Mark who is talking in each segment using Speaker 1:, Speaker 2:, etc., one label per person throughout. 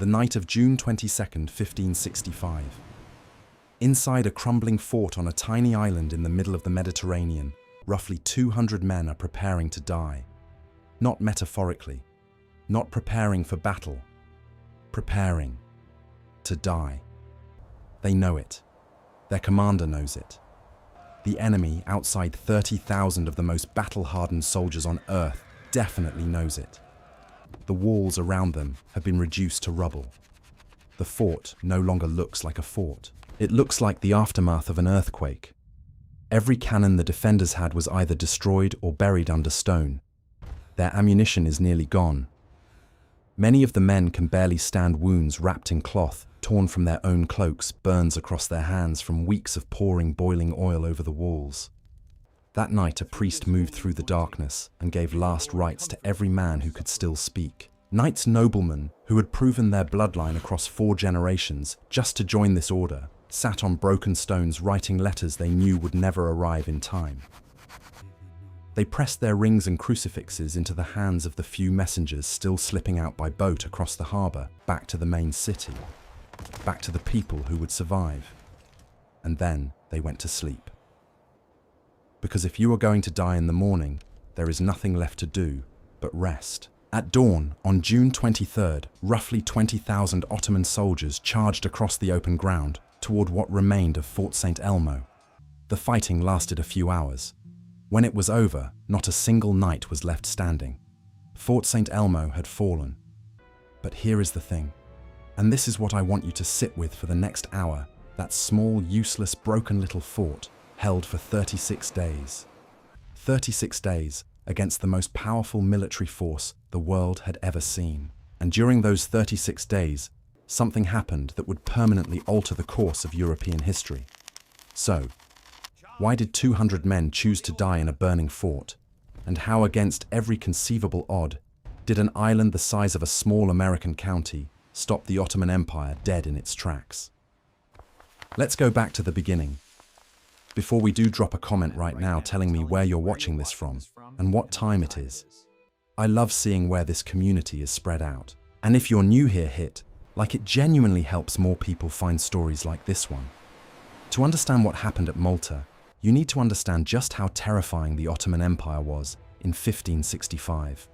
Speaker 1: the night of June 22nd, 1565. Inside a crumbling fort on a tiny island in the middle of the Mediterranean, roughly 200 men are preparing to die. Not metaphorically, not preparing for battle, preparing to die. They know it. Their commander knows it. The enemy, outside 30,000 of the most battle-hardened soldiers on Earth, definitely knows it. The walls around them have been reduced to rubble. The fort no longer looks like a fort. It looks like the aftermath of an earthquake. Every cannon the defenders had was either destroyed or buried under stone. Their ammunition is nearly gone. Many of the men can barely stand wounds wrapped in cloth, torn from their own cloaks, burns across their hands from weeks of pouring boiling oil over the walls. That night a priest moved through the darkness and gave last rites to every man who could still speak. Knights noblemen, who had proven their bloodline across 4 generations just to join this order, sat on broken stones writing letters they knew would never arrive in time. They pressed their rings and crucifixes into the hands of the few messengers still slipping out by boat across the harbour, back to the main city, back to the people who would survive. And then they went to sleep. Because if you are going to die in the morning, there is nothing left to do but rest. At dawn, on June 23rd, roughly 20,000 Ottoman soldiers charged across the open ground toward what remained of Fort St. Elmo. The fighting lasted a few hours. When it was over, not a single knight was left standing. Fort St. Elmo had fallen. But here is the thing, and this is what I want you to sit with for the next hour, that small, useless, broken little fort held for 36 days. 36 days against the most powerful military force the world had ever seen. And during those 36 days, something happened that would permanently alter the course of European history. So, why did 200 men choose to die in a burning fort? And how, against every conceivable odd, did an island the size of a small American county stop the Ottoman Empire dead in its tracks? Let's go back to the beginning. Before we do, drop a comment right now telling me where you're watching this from and what time it is. I love seeing where this community is spread out. And if you're new here, hit like. It genuinely helps more people find stories like this one. To understand what happened at Malta, you need to understand just how terrifying the Ottoman Empire was in 1565.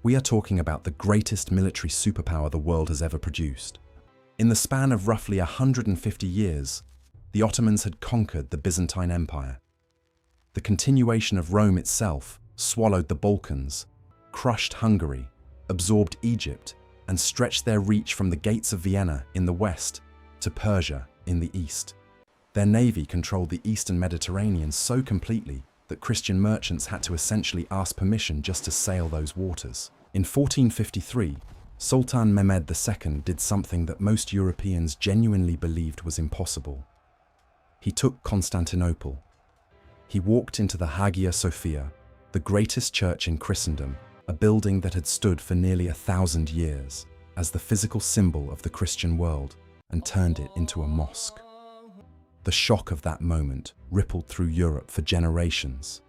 Speaker 1: We are talking about the greatest military superpower the world has ever produced. In the span of roughly 150 years, the Ottomans had conquered the Byzantine Empire. The continuation of Rome itself swallowed the Balkans, crushed Hungary, absorbed Egypt, and stretched their reach from the gates of Vienna in the west to Persia in the east. Their navy controlled the eastern Mediterranean so completely that Christian merchants had to essentially ask permission just to sail those waters. In 1453, Sultan Mehmed II did something that most Europeans genuinely believed was impossible. He took Constantinople. He walked into the Hagia Sophia, the greatest church in Christendom, a building that had stood for nearly 1,000 years as the physical symbol of the Christian world, and turned it into a mosque. The shock of that moment rippled through Europe for generations.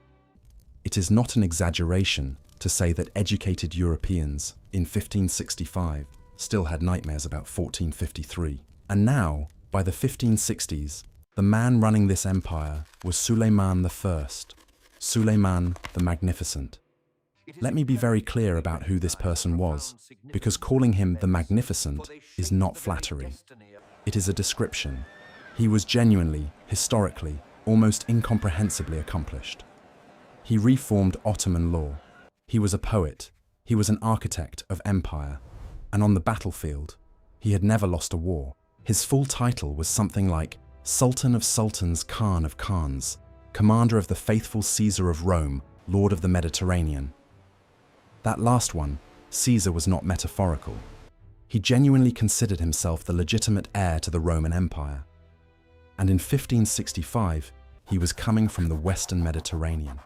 Speaker 1: It is not an exaggeration to say that educated Europeans in 1565 still had nightmares about 1453. And now, by the 1560s, the man running this empire was Suleiman I, Suleiman the Magnificent. Let me be very clear about who this person was, because calling him the Magnificent is not flattery. It is a description. He was genuinely, historically, almost incomprehensibly accomplished. He reformed Ottoman law. He was a poet. He was an architect of empire. And on the battlefield, he had never lost a war. His full title was something like Sultan of Sultans, Khan of Khans, Commander of the Faithful, Caesar of Rome, Lord of the Mediterranean. That last one, Caesar, was not metaphorical. He genuinely considered himself the legitimate heir to the Roman Empire. And in 1565, he was coming from the Western Mediterranean.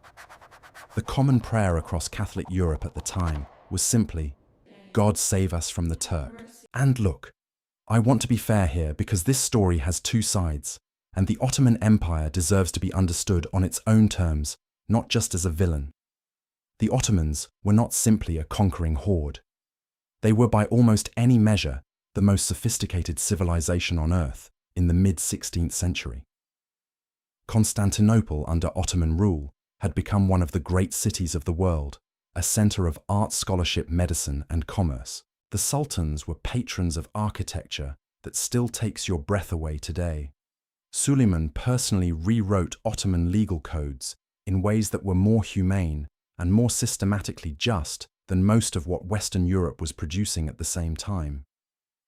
Speaker 1: The common prayer across Catholic Europe at the time was simply, God save us from the Turk. And look, I want to be fair here because this story has two sides, and the Ottoman Empire deserves to be understood on its own terms, not just as a villain. The Ottomans were not simply a conquering horde. They were, by almost any measure, the most sophisticated civilization on Earth in the mid-16th century. Constantinople, under Ottoman rule, had become one of the great cities of the world, a center of art, scholarship, medicine, and commerce. The sultans were patrons of architecture that still takes your breath away today. Suleiman personally rewrote Ottoman legal codes in ways that were more humane and more systematically just than most of what Western Europe was producing at the same time.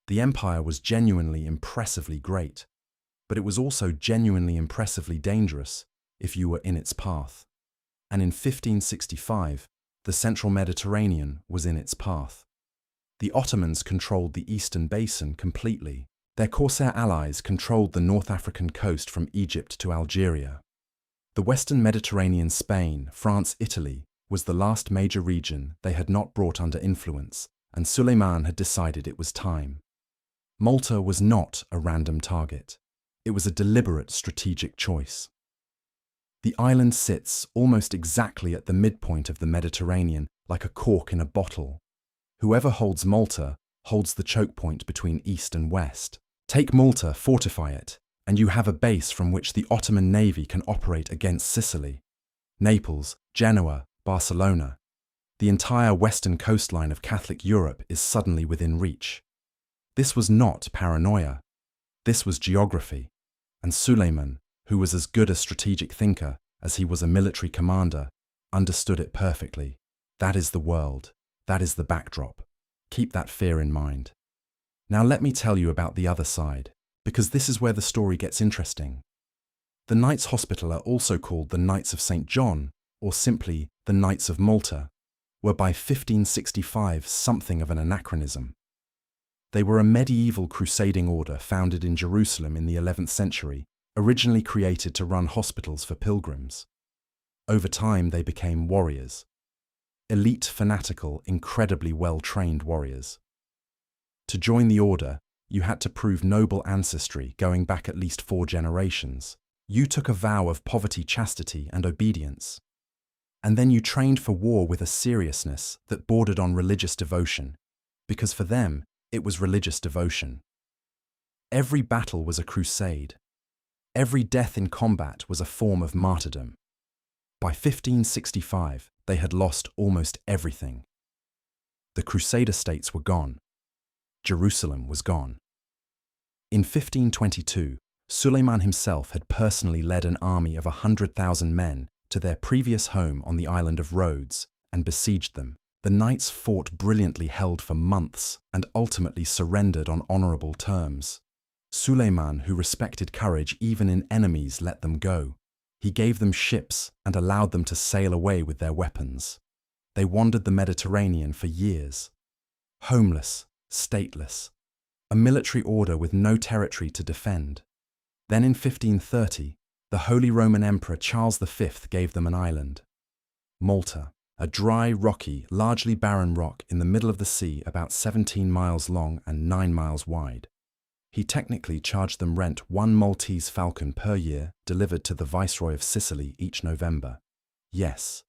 Speaker 1: The empire was genuinely impressively great, but it was also genuinely impressively dangerous if you were in its path. And in 1565, the central Mediterranean was in its path. The Ottomans controlled the eastern basin completely. Their Corsair allies controlled the North African coast from Egypt to Algeria. The western Mediterranean, Spain, France, Italy, was the last major region they had not brought under influence, and Suleiman had decided it was time. Malta was not a random target. It was a deliberate strategic choice. The island sits almost exactly at the midpoint of the Mediterranean, like a cork in a bottle. Whoever holds Malta holds the choke point between east and west. Take Malta, fortify it, and you have a base from which the Ottoman navy can operate against Sicily, Naples, Genoa, Barcelona. The entire western coastline of Catholic Europe is suddenly within reach. This was not paranoia. This was geography. And Suleiman, who was as good a strategic thinker as he was a military commander, understood it perfectly. That is the world. That is the backdrop. Keep that fear in mind. Now let me tell you about the other side, because this is where the story gets interesting. The Knights Hospital are also called the Knights of St. John, or simply the Knights of Malta, were by 1565 something of an anachronism. They were a medieval crusading order founded in Jerusalem in the 11th century, originally created to run hospitals for pilgrims. Over time they became warriors. Elite, fanatical, incredibly well-trained warriors. To join the order, you had to prove noble ancestry going back at least 4 generations. You took a vow of poverty, chastity, and obedience. And then you trained for war with a seriousness that bordered on religious devotion, because for them, it was religious devotion. Every battle was a crusade. Every death in combat was a form of martyrdom. By 1565, they had lost almost everything. The Crusader states were gone. Jerusalem was gone. In 1522, Suleiman himself had personally led an army of 100,000 men to their previous home on the island of Rhodes and besieged them. The knights fought brilliantly, held for months, and ultimately surrendered on honorable terms. Suleiman, who respected courage even in enemies, let them go. He gave them ships and allowed them to sail away with their weapons. They wandered the Mediterranean for years. Homeless, stateless, a military order with no territory to defend. Then in 1530, the Holy Roman Emperor Charles V gave them an island. Malta, a dry, rocky, largely barren rock in the middle of the sea about 17 miles long and 9 miles wide. He technically charged them rent 1 Maltese falcon per year, delivered to the Viceroy of Sicily each November. Yes,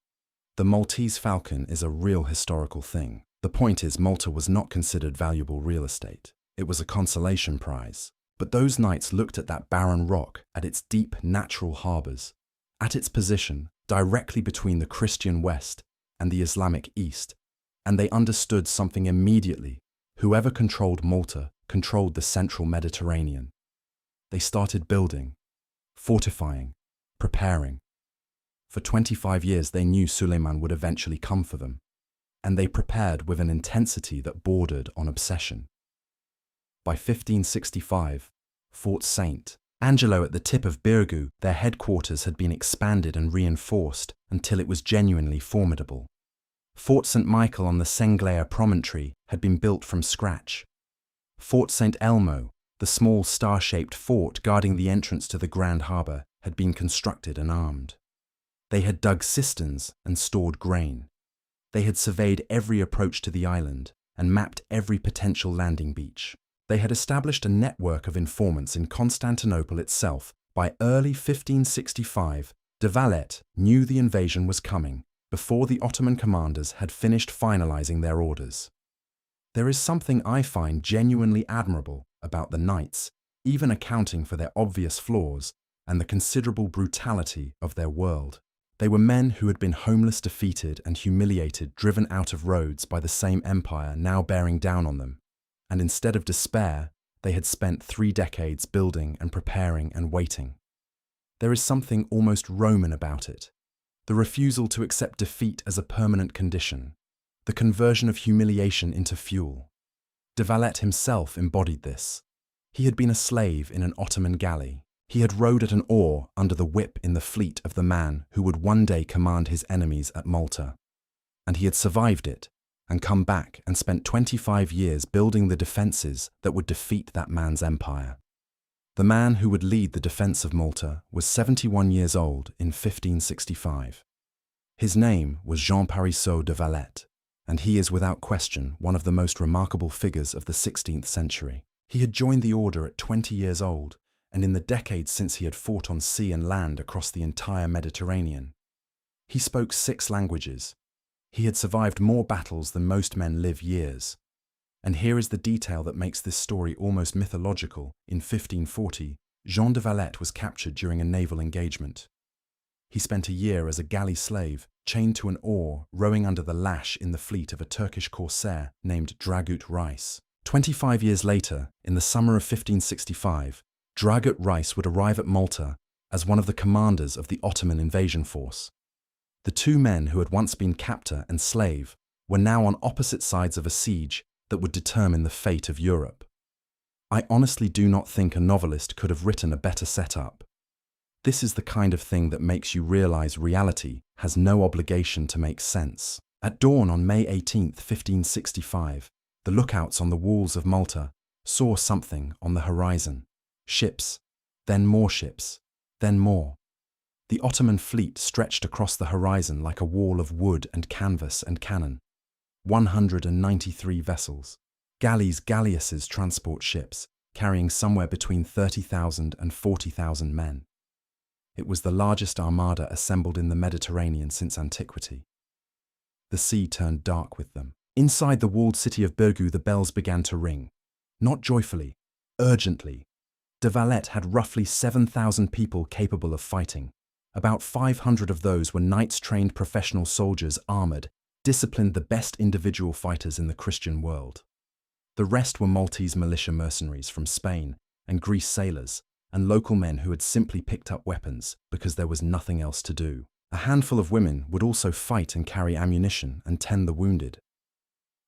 Speaker 1: the Maltese falcon is a real historical thing. The point is, Malta was not considered valuable real estate. It was a consolation prize. But those knights looked at that barren rock, at its deep natural harbours, at its position directly between the Christian West and the Islamic East, and they understood something immediately. Whoever controlled Malta controlled the central Mediterranean. They started building, fortifying, preparing. For 25 years they knew Suleiman would eventually come for them, and they prepared with an intensity that bordered on obsession. By 1565, Fort St. Angelo at the tip of Birgu, their headquarters had been expanded and reinforced until it was genuinely formidable. Fort St. Michael on the Senglea promontory had been built from scratch. Fort St. Elmo, the small star-shaped fort guarding the entrance to the Grand Harbour, had been constructed and armed. They had dug cisterns and stored grain. They had surveyed every approach to the island and mapped every potential landing beach. They had established a network of informants in Constantinople itself. By early 1565, de Valette knew the invasion was coming before the Ottoman commanders had finished finalizing their orders. There is something I find genuinely admirable about the knights, even accounting for their obvious flaws and the considerable brutality of their world. They were men who had been homeless, defeated and humiliated, driven out of Rhodes by the same empire now bearing down on them. And instead of despair, they had spent 3 decades building and preparing and waiting. There is something almost Roman about it. The refusal to accept defeat as a permanent condition. The conversion of humiliation into fuel. De Valette himself embodied this. He had been a slave in an Ottoman galley. He had rowed at an oar under the whip in the fleet of the man who would one day command his enemies at Malta. And he had survived it, and come back and spent 25 years building the defences that would defeat that man's empire. The man who would lead the defence of Malta was 71 years old in 1565. His name was Jean Parisot de Valette, and he is without question one of the most remarkable figures of the 16th century. He had joined the order at 20 years old, and in the decades since he had fought on sea and land across the entire Mediterranean. He spoke 6 languages. He had survived more battles than most men live years. And here is the detail that makes this story almost mythological. In 1540, Jean de Valette was captured during a naval engagement. He spent a year as a galley slave, chained to an oar, rowing under the lash in the fleet of a Turkish corsair named Dragut Reis. 25 years later, in the summer of 1565, Dragut Reis would arrive at Malta as one of the commanders of the Ottoman invasion force. The 2 men who had once been captor and slave were now on opposite sides of a siege that would determine the fate of Europe. I honestly do not think a novelist could have written a better setup. This is the kind of thing that makes you realize reality has no obligation to make sense. At dawn on May 18, 1565, the lookouts on the walls of Malta saw something on the horizon. Ships, then more ships, then more. The Ottoman fleet stretched across the horizon like a wall of wood and canvas and cannon. 193 vessels. Galleys, galleasses, transport ships, carrying somewhere between 30,000 and 40,000 men. It was the largest armada assembled in the Mediterranean since antiquity. The sea turned dark with them. Inside the walled city of Birgu, the bells began to ring. Not joyfully, urgently. De Valette had roughly 7,000 people capable of fighting. About 500 of those were knights-trained professional soldiers, armoured, disciplined, the best individual fighters in the Christian world. The rest were Maltese militia mercenaries from Spain and Greece, sailors, and local men who had simply picked up weapons because there was nothing else to do. A handful of women would also fight and carry ammunition and tend the wounded.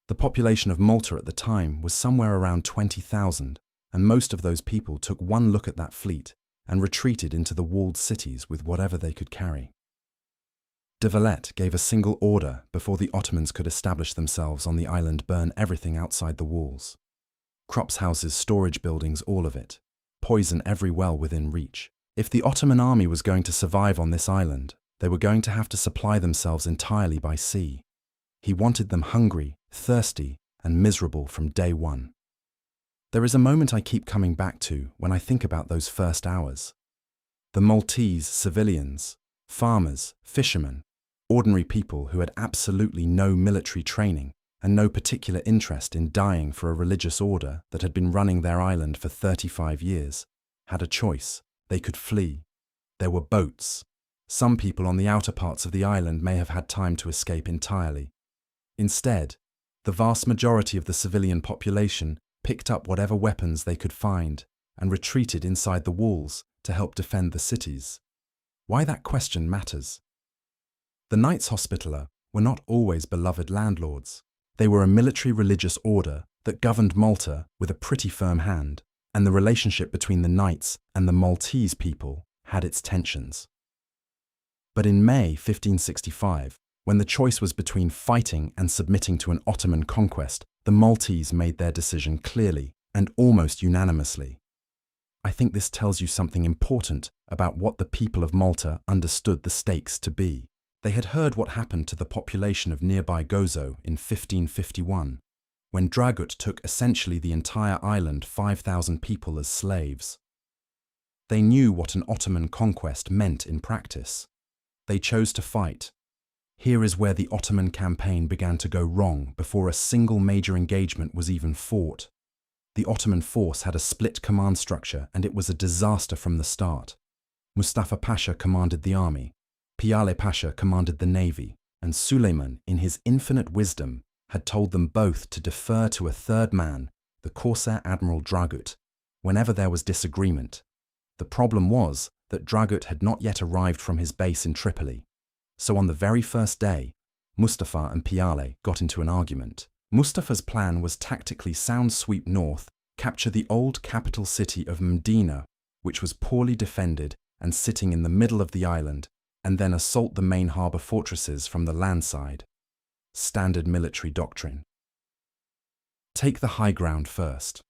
Speaker 1: The population of Malta at the time was somewhere around 20,000, and most of those people took one look at that fleet and retreated into the walled cities with whatever they could carry. De Valette gave a single order before the Ottomans could establish themselves on the island: burn everything outside the walls. Crops, houses, storage buildings, all of it. Poison every well within reach. If the Ottoman army was going to survive on this island, they were going to have to supply themselves entirely by sea. He wanted them hungry, thirsty, and miserable from day one. There is a moment I keep coming back to when I think about those first hours. The Maltese civilians, farmers, fishermen, ordinary people who had absolutely no military training and no particular interest in dying for a religious order that had been running their island for 35 years, had a choice. They could flee. There were boats. Some people on the outer parts of the island may have had time to escape entirely. Instead, the vast majority of the civilian population picked up whatever weapons they could find and retreated inside the walls to help defend the cities. Why that question matters. The Knights Hospitaller were not always beloved landlords. They were a military religious order that governed Malta with a pretty firm hand, and the relationship between the Knights and the Maltese people had its tensions. But in May 1565, when the choice was between fighting and submitting to an Ottoman conquest, the Maltese made their decision clearly and almost unanimously. I think this tells you something important about what the people of Malta understood the stakes to be. They had heard what happened to the population of nearby Gozo in 1551, when Dragut took essentially the entire island, 5,000 people, as slaves. They knew what an Ottoman conquest meant in practice. They chose to fight. Here is where the Ottoman campaign began to go wrong before a single major engagement was even fought. The Ottoman force had a split command structure and it was a disaster from the start. Mustafa Pasha commanded the army, Piale Pasha commanded the navy, and Suleiman, in his infinite wisdom, had told them both to defer to a third man, the Corsair Admiral Dragut, whenever there was disagreement. The problem was that Dragut had not yet arrived from his base in Tripoli. So on the very first day, Mustafa and Piale got into an argument. Mustafa's plan was tactically sound sweep north, capture the old capital city of Mdina, which was poorly defended and sitting in the middle of the island, and then assault the main harbour fortresses from the land side. Standard military doctrine. Take the high ground first.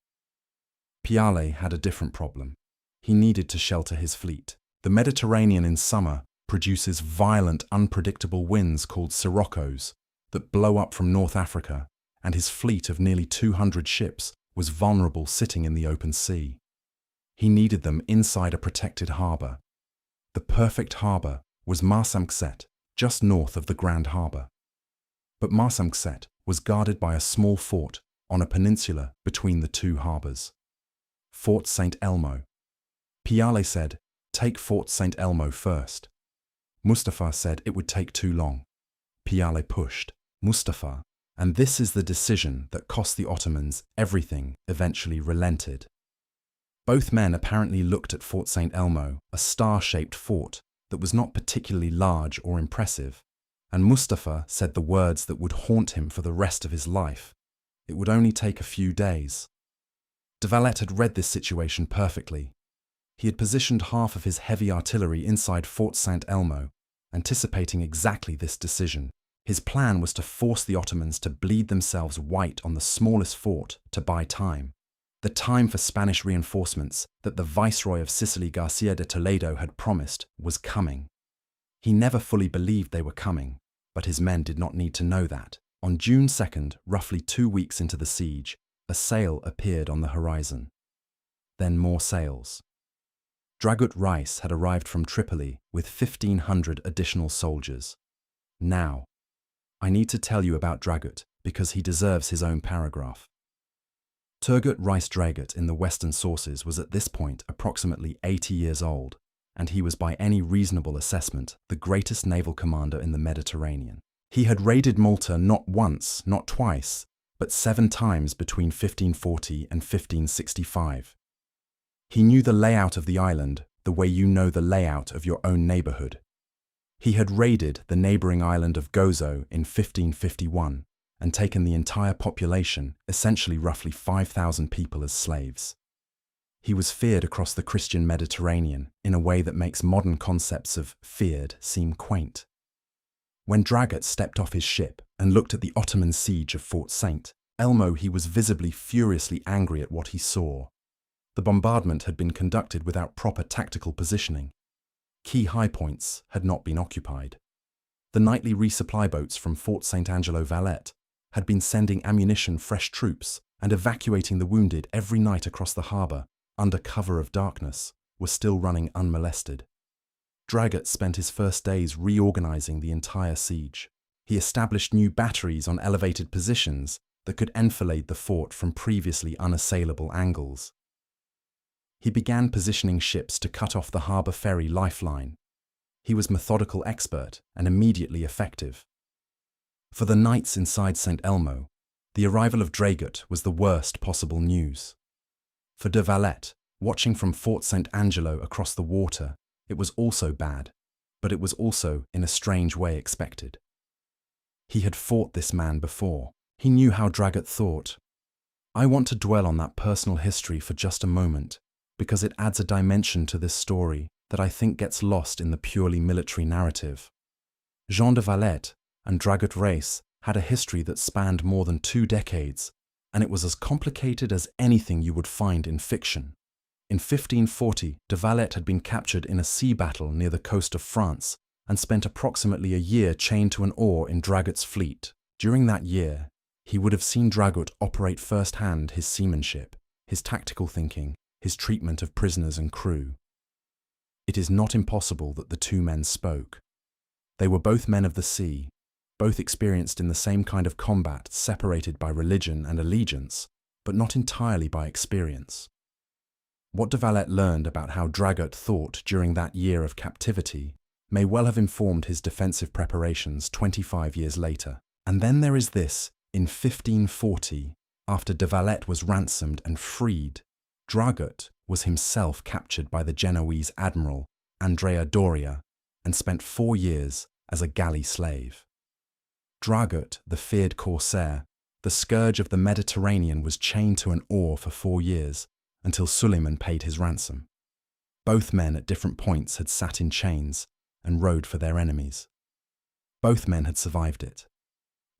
Speaker 1: Piale had a different problem. He needed to shelter his fleet. The Mediterranean in summer produces violent, unpredictable winds called siroccos that blow up from North Africa, and his fleet of nearly 200 ships was vulnerable sitting in the open sea. He needed them inside a protected harbour. The perfect harbour was MASSACRED, just north of the Grand Harbour. But MASSACRED was guarded by a small fort on a peninsula between the two harbours. Fort St. Elmo. Piale said, "Take Fort St. Elmo first." Mustafa said it would take too long. Piale pushed Mustafa, and this is the decision that cost the Ottomans everything, eventually relented. Both men apparently looked at Fort St. Elmo, a star-shaped fort that was not particularly large or impressive, and Mustafa said the words that would haunt him for the rest of his life. It would only take a few days. De Valette had read this situation perfectly. He had positioned half of his heavy artillery inside Fort St. Elmo, anticipating exactly this decision. His plan was to force the Ottomans to bleed themselves white on the smallest fort to buy time. The time for Spanish reinforcements that the Viceroy of Sicily Garcia de Toledo had promised was coming. He never fully believed they were coming, but his men did not need to know that. On June 2nd, roughly 2 weeks into the siege, a sail appeared on the horizon. Then more sails. Dragut Reis had arrived from Tripoli with 1,500 additional soldiers. Now, I need to tell you about Dragut because he deserves his own paragraph. Turgut Reis Dragut in the Western sources was at this point approximately 80 years old, and he was by any reasonable assessment the greatest naval commander in the Mediterranean. He had raided Malta not once, not twice, but 7 times between 1540 and 1565. He knew the layout of the island the way you know the layout of your own neighbourhood. He had raided the neighbouring island of Gozo in 1551 and taken the entire population, essentially roughly 5,000 people, as slaves. He was feared across the Christian Mediterranean in a way that makes modern concepts of feared seem quaint. When Dragut stepped off his ship and looked at the Ottoman siege of Fort St. Elmo, he was visibly furiously angry at what he saw. The bombardment had been conducted without proper tactical positioning. Key high points had not been occupied. The nightly resupply boats from Fort St. Angelo Valette had been sending ammunition, fresh troops, and evacuating the wounded every night across the harbour, under cover of darkness, were still running unmolested. Dragut spent his first days reorganising the entire siege. He established new batteries on elevated positions that could enfilade the fort from previously unassailable angles. He began positioning ships to cut off the harbour ferry lifeline. He was methodical, expert, and immediately effective. For the knights inside St. Elmo, the arrival of Dragut was the worst possible news. For de Valette, watching from Fort St. Angelo across the water, it was also bad, but it was also, in a strange way, expected. He had fought this man before. He knew how Dragut thought. I want to dwell on that personal history for just a moment, because it adds a dimension to this story that I think gets lost in the purely military narrative. Jean de Valette and Dragut Reis had a history that spanned more than 2 decades, and it was as complicated as anything you would find in fiction. In 1540, de Valette had been captured in a sea battle near the coast of France and spent approximately a year chained to an oar in Dragut's fleet. During that year, he would have seen Dragut operate firsthand his seamanship, his tactical thinking, his treatment of prisoners and crew. It is not impossible that the two men spoke. They were both men of the sea, both experienced in the same kind of combat, separated by religion and allegiance, but not entirely by experience. What de Valette learned about how Dragut thought during that year of captivity may well have informed his defensive preparations 25 years later. And then there is this: in 1540, after de Valette was ransomed and freed, Dragut was himself captured by the Genoese admiral Andrea Doria and spent 4 years as a galley slave. Dragut, the feared corsair, the scourge of the Mediterranean, was chained to an oar for 4 years until Suleiman paid his ransom. Both men at different points had sat in chains and rowed for their enemies. Both men had survived it.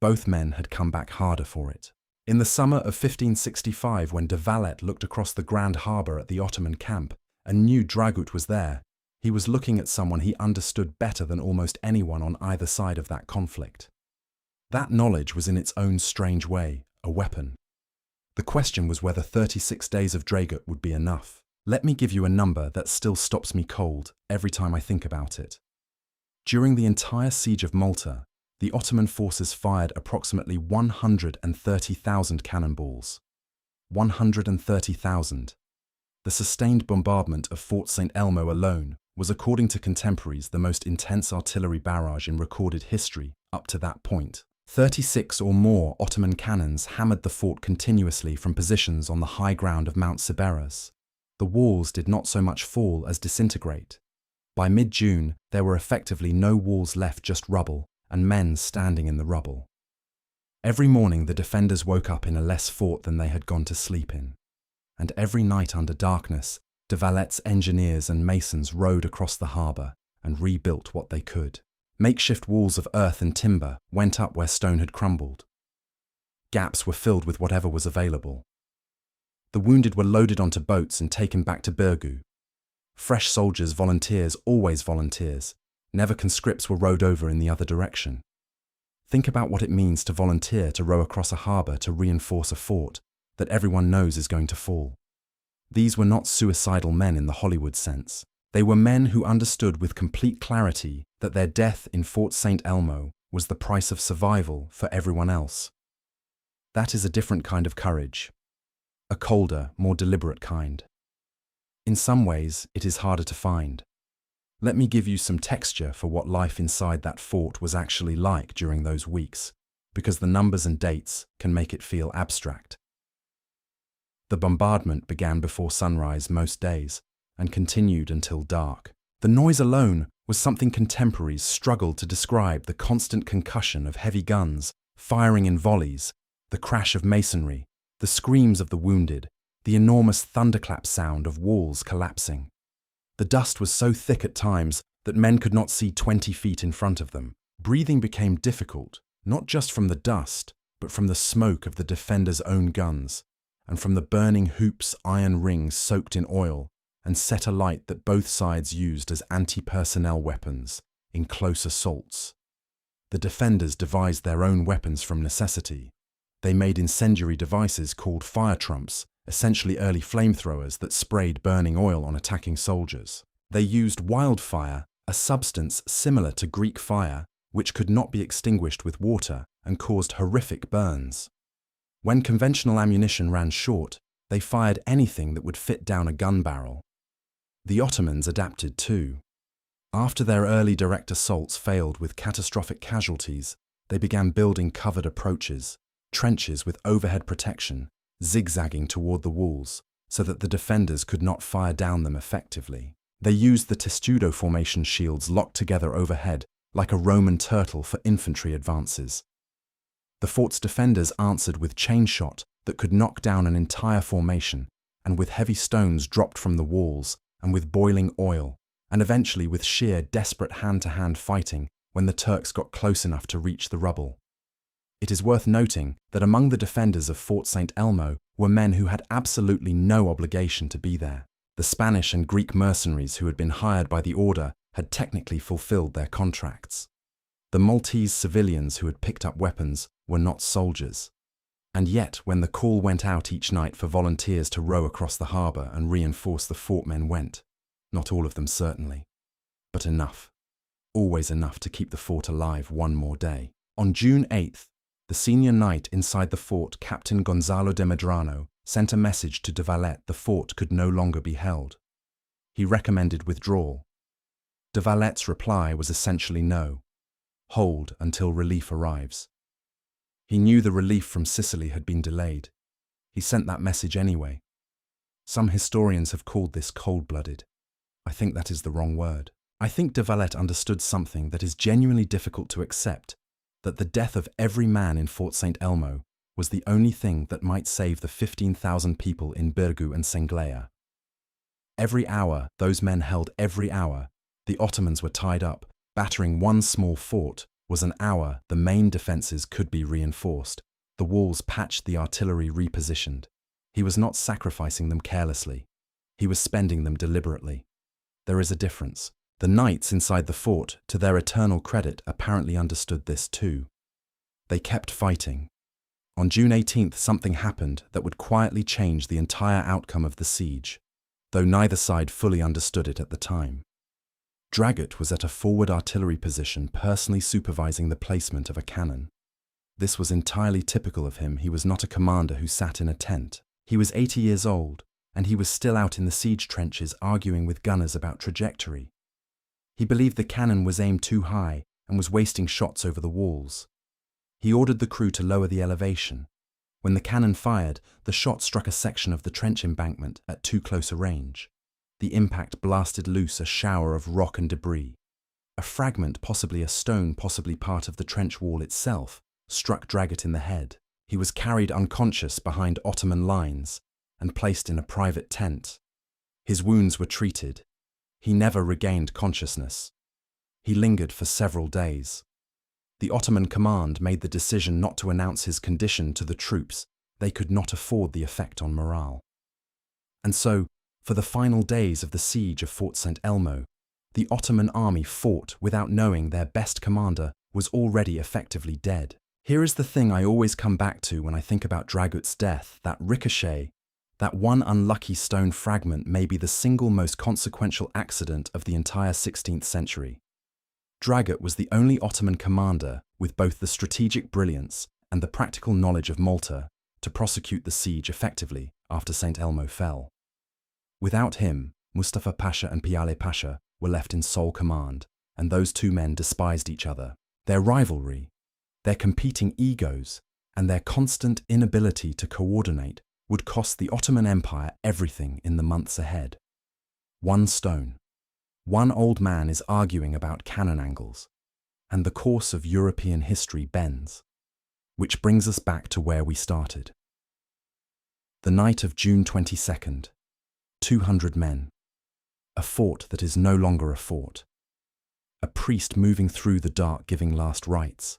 Speaker 1: Both men had come back harder for it. In the summer of 1565, when de Valette looked across the Grand Harbour at the Ottoman camp and knew Dragut was there, he was looking at someone he understood better than almost anyone on either side of that conflict. That knowledge was in its own strange way a weapon. The question was whether 36 days of Dragut would be enough. Let me give you a number that still stops me cold every time I think about it. During the entire Siege of Malta, the Ottoman forces fired approximately 130,000 cannonballs. 130,000. The sustained bombardment of Fort St. Elmo alone was, according to contemporaries, the most intense artillery barrage in recorded history up to that point. 36 or more Ottoman cannons hammered the fort continuously from positions on the high ground of Mount Siberras. The walls did not so much fall as disintegrate. By mid-June, there were effectively no walls left, just rubble, and men standing in the rubble. Every morning the defenders woke up in a less fort than they had gone to sleep in. And every night under darkness, de Valette's engineers and masons rowed across the harbour and rebuilt what they could. Makeshift walls of earth and timber went up where stone had crumbled. Gaps were filled with whatever was available. The wounded were loaded onto boats and taken back to Birgu. Fresh soldiers, volunteers, always volunteers. Never conscripts were rowed over in the other direction. Think about what it means to volunteer to row across a harbour to reinforce a fort that everyone knows is going to fall. These were not suicidal men in the Hollywood sense. They were men who understood with complete clarity that their death in Fort St. Elmo was the price of survival for everyone else. That is a different kind of courage. A colder, more deliberate kind. In some ways, it is harder to find. Let me give you some texture for what life inside that fort was actually like during those weeks, because the numbers and dates can make it feel abstract. The bombardment began before sunrise most days and continued until dark. The noise alone was something contemporaries struggled to describe: the constant concussion of heavy guns firing in volleys, the crash of masonry, the screams of the wounded, the enormous thunderclap sound of walls collapsing. The dust was so thick at times that men could not see 20 feet in front of them. Breathing became difficult, not just from the dust, but from the smoke of the defenders' own guns, and from the burning hoops' iron rings soaked in oil and set alight that both sides used as anti-personnel weapons in close assaults. The defenders devised their own weapons from necessity. They made incendiary devices called fire trumps, essentially early flamethrowers that sprayed burning oil on attacking soldiers. They used wildfire, a substance similar to Greek fire, which could not be extinguished with water and caused horrific burns. When conventional ammunition ran short, they fired anything that would fit down a gun barrel. The Ottomans adapted too. After their early direct assaults failed with catastrophic casualties, they began building covered approaches, trenches with overhead protection, zigzagging toward the walls, so that the defenders could not fire down them effectively. They used the testudo formation shields locked together overhead, like a Roman turtle for infantry advances. The fort's defenders answered with chain shot that could knock down an entire formation, and with heavy stones dropped from the walls, and with boiling oil, and eventually with sheer, desperate hand-to-hand fighting when the Turks got close enough to reach the rubble. It is worth noting that among the defenders of Fort St. Elmo were men who had absolutely no obligation to be there. The Spanish and Greek mercenaries who had been hired by the order had technically fulfilled their contracts. The Maltese civilians who had picked up weapons were not soldiers. And yet, when the call went out each night for volunteers to row across the harbour and reinforce the fort, men went. Not all of them, certainly, but enough. Always enough to keep the fort alive one more day. On June 8th, the senior knight inside the fort, Captain Gonzalo de Medrano, sent a message to de Valette the fort could no longer be held. He recommended withdrawal. De Valette's reply was essentially no. Hold until relief arrives. He knew the relief from Sicily had been delayed. He sent that message anyway. Some historians have called this cold-blooded. I think that is the wrong word. I think de Valette understood something that is genuinely difficult to accept, that the death of every man in Fort St. Elmo was the only thing that might save the 15,000 people in Birgu and Senglea. Every hour those men held, every hour the Ottomans were tied up, battering one small fort, was an hour the main defences could be reinforced, the walls patched, the artillery repositioned. He was not sacrificing them carelessly. He was spending them deliberately. There is a difference. The knights inside the fort, to their eternal credit, apparently understood this too. They kept fighting. On June 18th, something happened that would quietly change the entire outcome of the siege, though neither side fully understood it at the time. Dragut was at a forward artillery position, personally supervising the placement of a cannon. This was entirely typical of him. He was not a commander who sat in a tent. He was 80 years old, and he was still out in the siege trenches arguing with gunners about trajectory. He believed the cannon was aimed too high and was wasting shots over the walls. He ordered the crew to lower the elevation. When the cannon fired, the shot struck a section of the trench embankment at too close a range. The impact blasted loose a shower of rock and debris. A fragment, possibly a stone, possibly part of the trench wall itself, struck Dragut in the head. He was carried unconscious behind Ottoman lines and placed in a private tent. His wounds were treated. He never regained consciousness. He lingered for several days. The Ottoman command made the decision not to announce his condition to the troops. They could not afford the effect on morale. And so, for the final days of the siege of Fort St. Elmo, the Ottoman army fought without knowing their best commander was already effectively dead. Here is the thing I always come back to when I think about Dragut's death, that ricochet. That one unlucky stone fragment may be the single most consequential accident of the entire 16th century. Dragut was the only Ottoman commander with both the strategic brilliance and the practical knowledge of Malta to prosecute the siege effectively after St. Elmo fell. Without him, Mustafa Pasha and Piale Pasha were left in sole command, and those two men despised each other. Their rivalry, their competing egos, and their constant inability to coordinate would cost the Ottoman Empire everything in the months ahead. One stone. One old man is arguing about cannon angles, and the course of European history bends. Which brings us back to where we started. The night of June 22nd. 200 men. A fort that is no longer a fort. A priest moving through the dark giving last rites.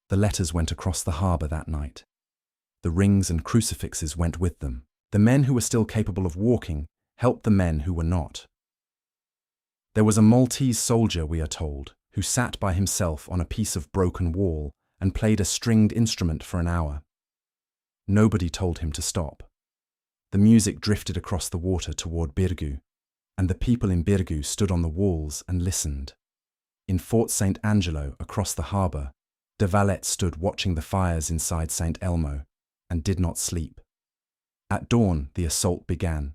Speaker 1: The letters went across the harbour that night. The rings and crucifixes went with them. The men who were still capable of walking helped the men who were not. There was a Maltese soldier, we are told, who sat by himself on a piece of broken wall and played a stringed instrument for an hour. Nobody told him to stop. The music drifted across the water toward Birgu, and the people in Birgu stood on the walls and listened. In Fort St. Angelo, across the harbour, de Valette stood watching the fires inside St. Elmo and did not sleep. At dawn, the assault began.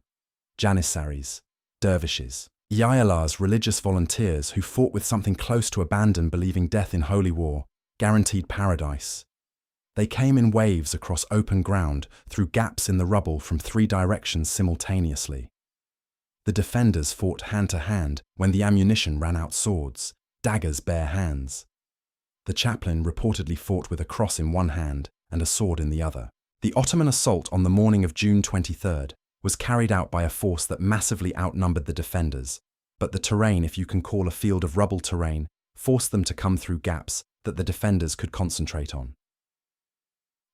Speaker 1: Janissaries, dervishes, Yayalars, religious volunteers who fought with something close to abandon, believing death in holy war, guaranteed paradise. They came in waves across open ground, through gaps in the rubble from 3 directions simultaneously. The defenders fought hand to hand when the ammunition ran out, swords, daggers, bare hands. The chaplain reportedly fought with a cross in one hand and a sword in the other. The Ottoman assault on the morning of June 23rd was carried out by a force that massively outnumbered the defenders, but the terrain, if you can call a field of rubble terrain, forced them to come through gaps that the defenders could concentrate on.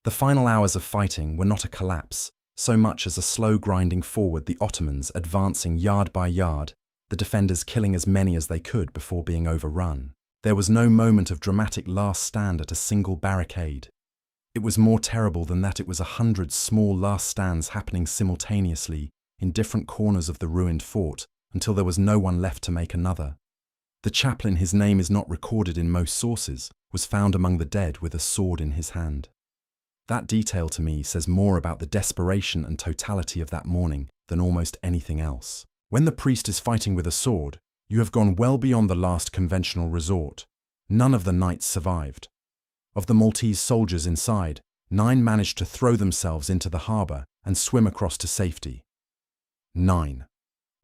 Speaker 1: The final hours of fighting were not a collapse, so much as a slow grinding forward, the Ottomans advancing yard by yard, the defenders killing as many as they could before being overrun. There was no moment of dramatic last stand at a single barricade. It was more terrible than that. It was 100 small last stands happening simultaneously in different corners of the ruined fort until there was no one left to make another. The chaplain, his name is not recorded in most sources, was found among the dead with a sword in his hand. That detail to me says more about the desperation and totality of that morning than almost anything else. When the priest is fighting with a sword, you have gone well beyond the last conventional resort. None of the knights survived. Of the Maltese soldiers inside, 9 managed to throw themselves into the harbour and swim across to safety. 9.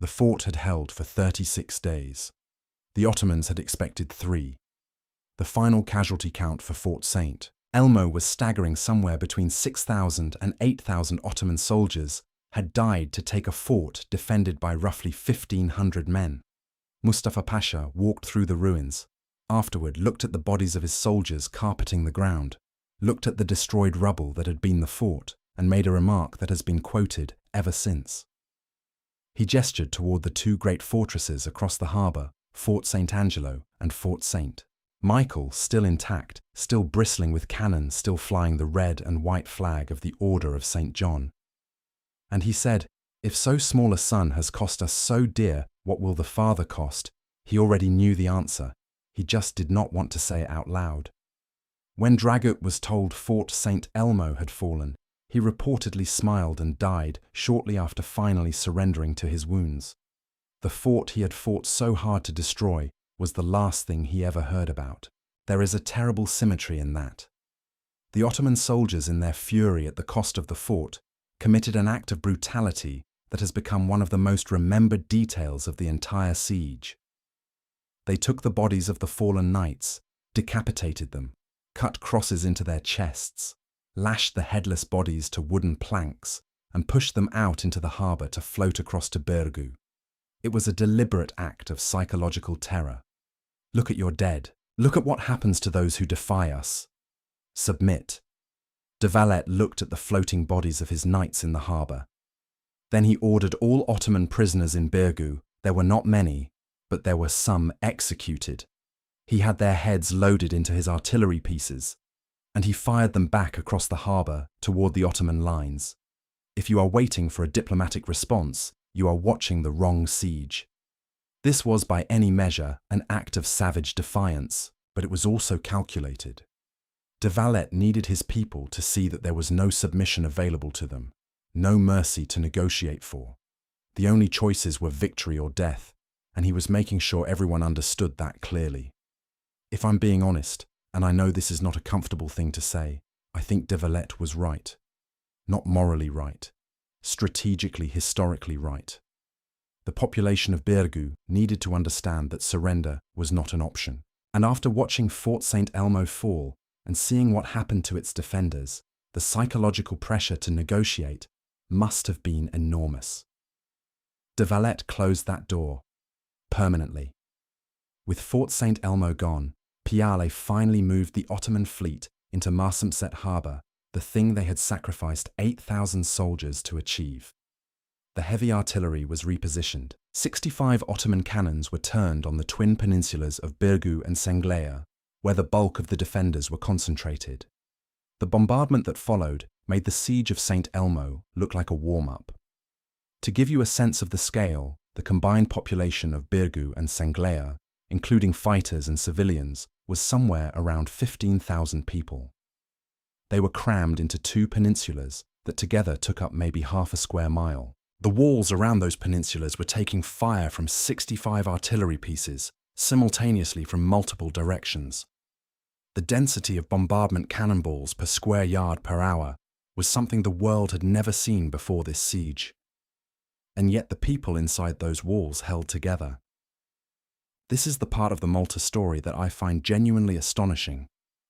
Speaker 1: The fort had held for 36 days. The Ottomans had expected 3. The final casualty count for Fort Saint Elmo was staggering. Somewhere between 6,000 and 8,000 Ottoman soldiers had died to take a fort defended by roughly 1,500 men. Mustafa Pasha walked through the ruins, afterward looked at the bodies of his soldiers carpeting the ground, looked at the destroyed rubble that had been the fort, and made a remark that has been quoted ever since. He gestured toward the 2 great fortresses across the harbour, Fort St. Angelo and Fort St. Michael, still intact, still bristling with cannon, still flying the red and white flag of the Order of St. John. And he said, "If so small a son has cost us so dear, what will the father cost?" He already knew the answer. He just did not want to say it out loud. When Dragut was told Fort St. Elmo had fallen, he reportedly smiled and died shortly after finally surrendering to his wounds. The fort he had fought so hard to destroy was the last thing he ever heard about. There is a terrible symmetry in that. The Ottoman soldiers, in their fury at the cost of the fort, committed an act of brutality that has become one of the most remembered details of the entire siege. They took the bodies of the fallen knights, decapitated them, cut crosses into their chests, lashed the headless bodies to wooden planks, and pushed them out into the harbour to float across to Birgu. It was a deliberate act of psychological terror. Look at your dead. Look at what happens to those who defy us. Submit. De Valette looked at the floating bodies of his knights in the harbour. Then he ordered all Ottoman prisoners in Birgu. There were not many, but there were some executed. He had their heads loaded into his artillery pieces, and he fired them back across the harbour toward the Ottoman lines. If you are waiting for a diplomatic response, you are watching the wrong siege. This was by any measure an act of savage defiance, but it was also calculated. De Valette needed his people to see that there was no submission available to them, no mercy to negotiate for. The only choices were victory or death, and he was making sure everyone understood that clearly. If I'm being honest, and I know this is not a comfortable thing to say, I think de Valette was right. Not morally right, strategically, historically right. The population of Birgu needed to understand that surrender was not an option. And after watching Fort St. Elmo fall and seeing what happened to its defenders, the psychological pressure to negotiate must have been enormous. De Valette closed that door permanently. With Fort St. Elmo gone, Piale finally moved the Ottoman fleet into MASSACRED harbour, the thing they had sacrificed 8,000 soldiers to achieve. The heavy artillery was repositioned. 65 Ottoman cannons were turned on the twin peninsulas of Birgu and Senglea, where the bulk of the defenders were concentrated. The bombardment that followed made the siege of St. Elmo look like a warm-up. To give you a sense of the scale, the combined population of Birgu and Senglea, including fighters and civilians, was somewhere around 15,000 people. They were crammed into 2 peninsulas that together took up maybe half a square mile. The walls around those peninsulas were taking fire from 65 artillery pieces, simultaneously from multiple directions. The density of bombardment cannonballs per square yard per hour was something the world had never seen before this siege. And yet the people inside those walls held together. This is the part of the Malta story that I find genuinely astonishing,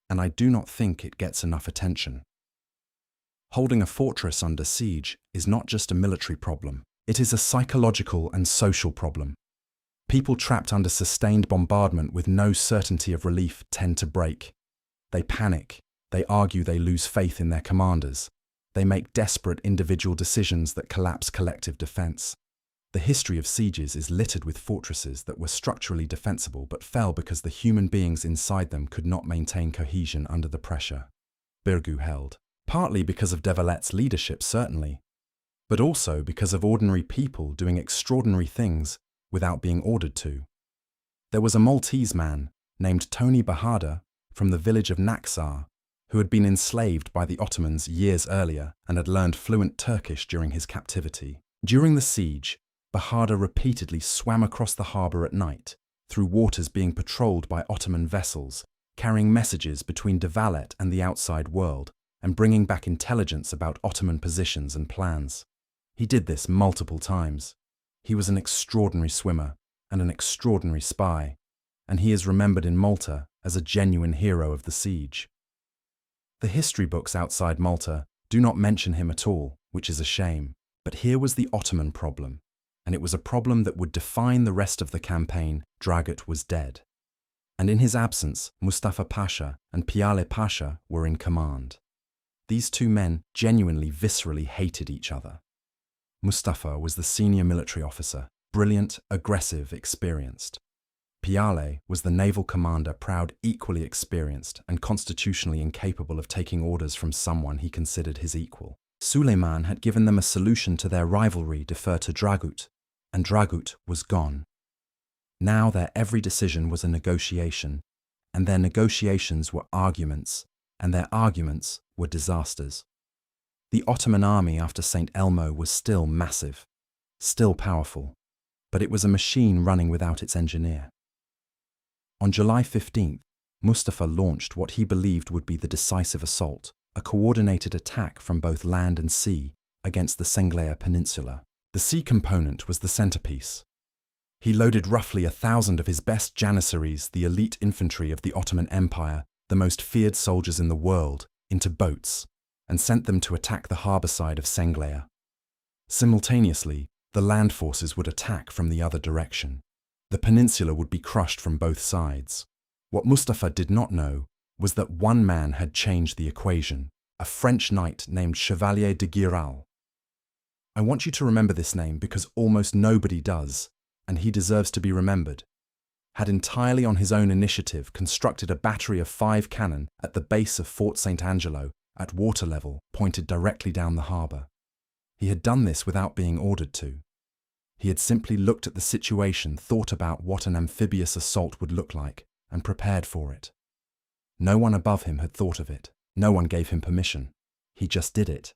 Speaker 1: and I do not think it gets enough attention. Holding a fortress under siege is not just a military problem, it is a psychological and social problem. People trapped under sustained bombardment with no certainty of relief tend to break. They panic, they argue, they lose faith in their commanders. They make desperate individual decisions that collapse collective defense. The history of sieges is littered with fortresses that were structurally defensible but fell because the human beings inside them could not maintain cohesion under the pressure. Birgu held. Partly because of de Valette's leadership, certainly, but also because of ordinary people doing extraordinary things without being ordered to. There was a Maltese man named Tony Bahadur from the village of Naxar, who had been enslaved by the Ottomans years earlier and had learned fluent Turkish during his captivity. During the siege, Bahadur repeatedly swam across the harbour at night, through waters being patrolled by Ottoman vessels, carrying messages between de Valette and the outside world, and bringing back intelligence about Ottoman positions and plans. He did this multiple times. He was an extraordinary swimmer and an extraordinary spy, and he is remembered in Malta as a genuine hero of the siege. The history books outside Malta do not mention him at all, which is a shame. But here was the Ottoman problem, and it was a problem that would define the rest of the campaign. Dragut was dead. And in his absence, Mustafa Pasha and Piale Pasha were in command. These two men genuinely, viscerally hated each other. Mustafa was the senior military officer, brilliant, aggressive, experienced. Piale was the naval commander, proud, equally experienced, and constitutionally incapable of taking orders from someone he considered his equal. Suleiman had given them a solution to their rivalry, defer to Dragut, and Dragut was gone. Now their every decision was a negotiation, and their negotiations were arguments, and their arguments were disasters. The Ottoman army after St. Elmo was still massive, still powerful, but it was a machine running without its engineer. On July 15th, Mustafa launched what he believed would be the decisive assault, a coordinated attack from both land and sea against the Senglea Peninsula. The sea component was the centerpiece. He loaded roughly 1,000 of his best Janissaries, the elite infantry of the Ottoman Empire, the most feared soldiers in the world, into boats, and sent them to attack the harbour side of Senglea. Simultaneously, the land forces would attack from the other direction. The peninsula would be crushed from both sides. What Mustafa did not know was that one man had changed the equation, a French knight named Chevalier de Giral. I want you to remember this name because almost nobody does, and he deserves to be remembered. Had entirely on his own initiative constructed a battery of 5 cannon at the base of Fort St. Angelo at water level, pointed directly down the harbour. He had done this without being ordered to. He had simply looked at the situation, thought about what an amphibious assault would look like, and prepared for it. No one above him had thought of it. No one gave him permission. He just did it.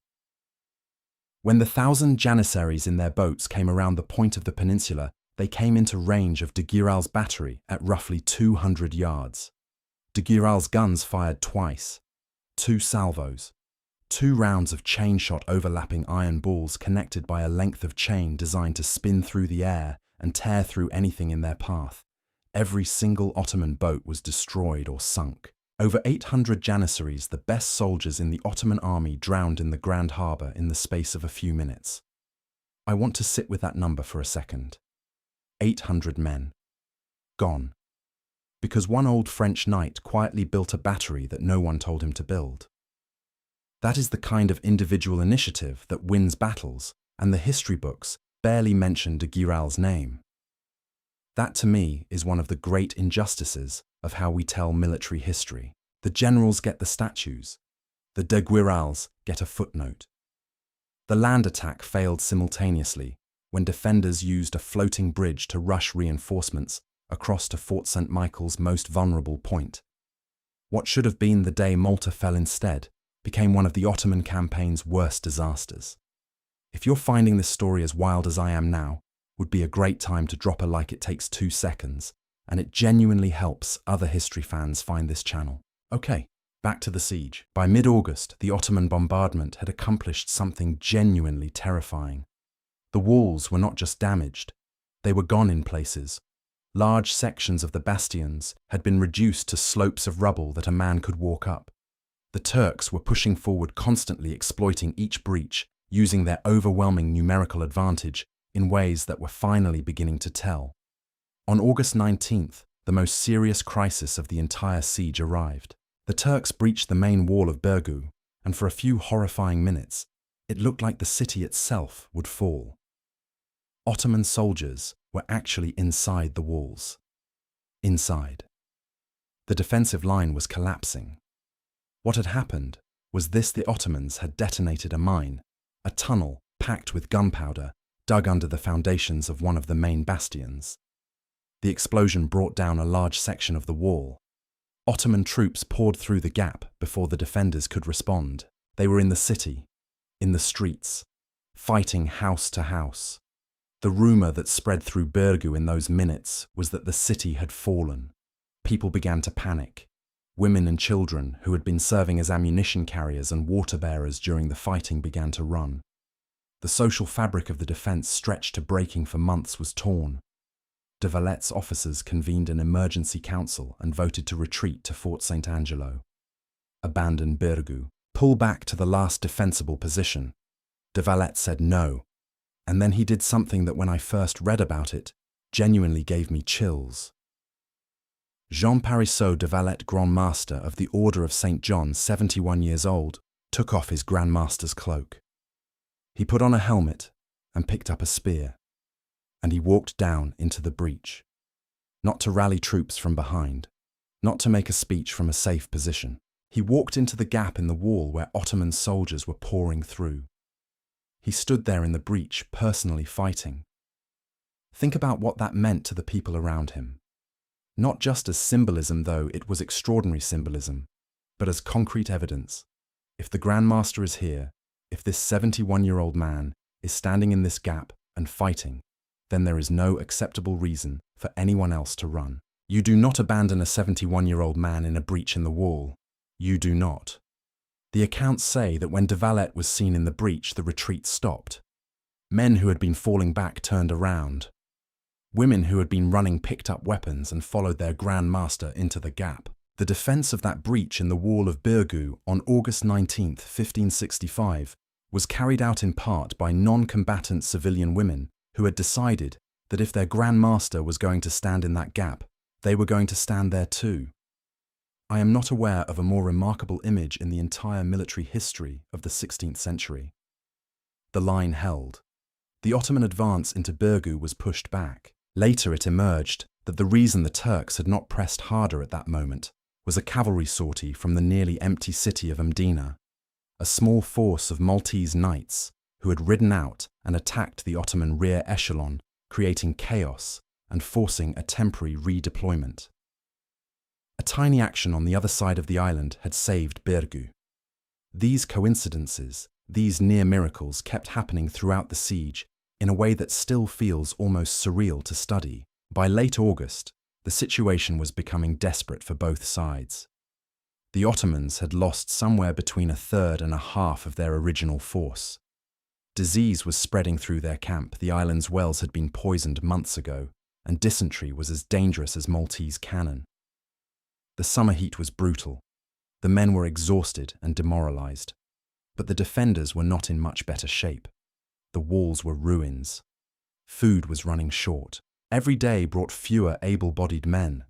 Speaker 1: When the 1,000 Janissaries in their boats came around the point of the peninsula, they came into range of de Giral's battery at roughly 200 yards. De Giral's guns fired twice, 2 salvos, 2 rounds of chain-shot overlapping iron balls connected by a length of chain designed to spin through the air and tear through anything in their path. Every single Ottoman boat was destroyed or sunk. Over 800 Janissaries, the best soldiers in the Ottoman army, drowned in the Grand Harbour in the space of a few minutes. I want to sit with that number for a second. 800 men. Gone. Because one old French knight quietly built a battery that no one told him to build. That is the kind of individual initiative that wins battles, and the history books barely mention de Giral's name. That, to me, is one of the great injustices of how we tell military history. The generals get the statues. The de Girals get a footnote. The land attack failed simultaneously when defenders used a floating bridge to rush reinforcements across to Fort St. Michael's most vulnerable point. What should have been the day Malta fell instead became one of the Ottoman campaign's worst disasters. If you're finding this story as wild as I am now, would be a great time to drop a like. It takes 2 seconds, and it genuinely helps other history fans find this channel. Okay, back to the siege. By mid-August, the Ottoman bombardment had accomplished something genuinely terrifying. The walls were not just damaged, they were gone in places. Large sections of the bastions had been reduced to slopes of rubble that a man could walk up. The Turks were pushing forward, constantly exploiting each breach, using their overwhelming numerical advantage in ways that were finally beginning to tell. On August 19th, the most serious crisis of the entire siege arrived. The Turks breached the main wall of Birgu, and for a few horrifying minutes, it looked like the city itself would fall. Ottoman soldiers were actually inside the walls. Inside. The defensive line was collapsing. What had happened was this: the Ottomans had detonated a mine, a tunnel packed with gunpowder, dug under the foundations of one of the main bastions. The explosion brought down a large section of the wall. Ottoman troops poured through the gap before the defenders could respond. They were in the city, in the streets, fighting house to house. The rumor that spread through Birgu in those minutes was that the city had fallen. People began to panic. Women and children who had been serving as ammunition carriers and water bearers during the fighting began to run. The social fabric of the defense, stretched to breaking for months, was torn. De Valette's officers convened an emergency council and voted to retreat to Fort St. Angelo. Abandon Birgu. Pull back to the last defensible position. De Valette said no, and then he did something that, when I first read about it, genuinely gave me chills. Jean Parisot de Valette, Grand Master of the Order of St. John, 71 years old, took off his Grand Master's cloak. He put on a helmet and picked up a spear, and he walked down into the breach, not to rally troops from behind, not to make a speech from a safe position. He walked into the gap in the wall where Ottoman soldiers were pouring through. He stood there in the breach, personally fighting. Think about what that meant to the people around him. Not just as symbolism, though it was extraordinary symbolism, but as concrete evidence. If the Grand Master is here, if this 71-year-old man is standing in this gap and fighting, then there is no acceptable reason for anyone else to run. You do not abandon a 71-year-old man in a breach in the wall. You do not. The accounts say that when de Valette was seen in the breach, the retreat stopped. Men who had been falling back turned around. Women who had been running picked up weapons and followed their Grand Master into the gap. The defence of that breach in the wall of Birgu on August 19, 1565, was carried out in part by non-combatant civilian women who had decided that if their Grand Master was going to stand in that gap, they were going to stand there too. I am not aware of a more remarkable image in the entire military history of the 16th century. The line held. The Ottoman advance into Birgu was pushed back. Later it emerged that the reason the Turks had not pressed harder at that moment was a cavalry sortie from the nearly empty city of Mdina, a small force of Maltese knights who had ridden out and attacked the Ottoman rear echelon, creating chaos and forcing a temporary redeployment. A tiny action on the other side of the island had saved Birgu. These coincidences, these near miracles, kept happening throughout the siege in a way that still feels almost surreal to study. By late August, the situation was becoming desperate for both sides. The Ottomans had lost somewhere between a third and a half of their original force. Disease was spreading through their camp. The island's wells had been poisoned months ago, and dysentery was as dangerous as Maltese cannon. The summer heat was brutal. The men were exhausted and demoralized. But the defenders were not in much better shape. The walls were ruins. Food was running short. Every day brought fewer able-bodied men.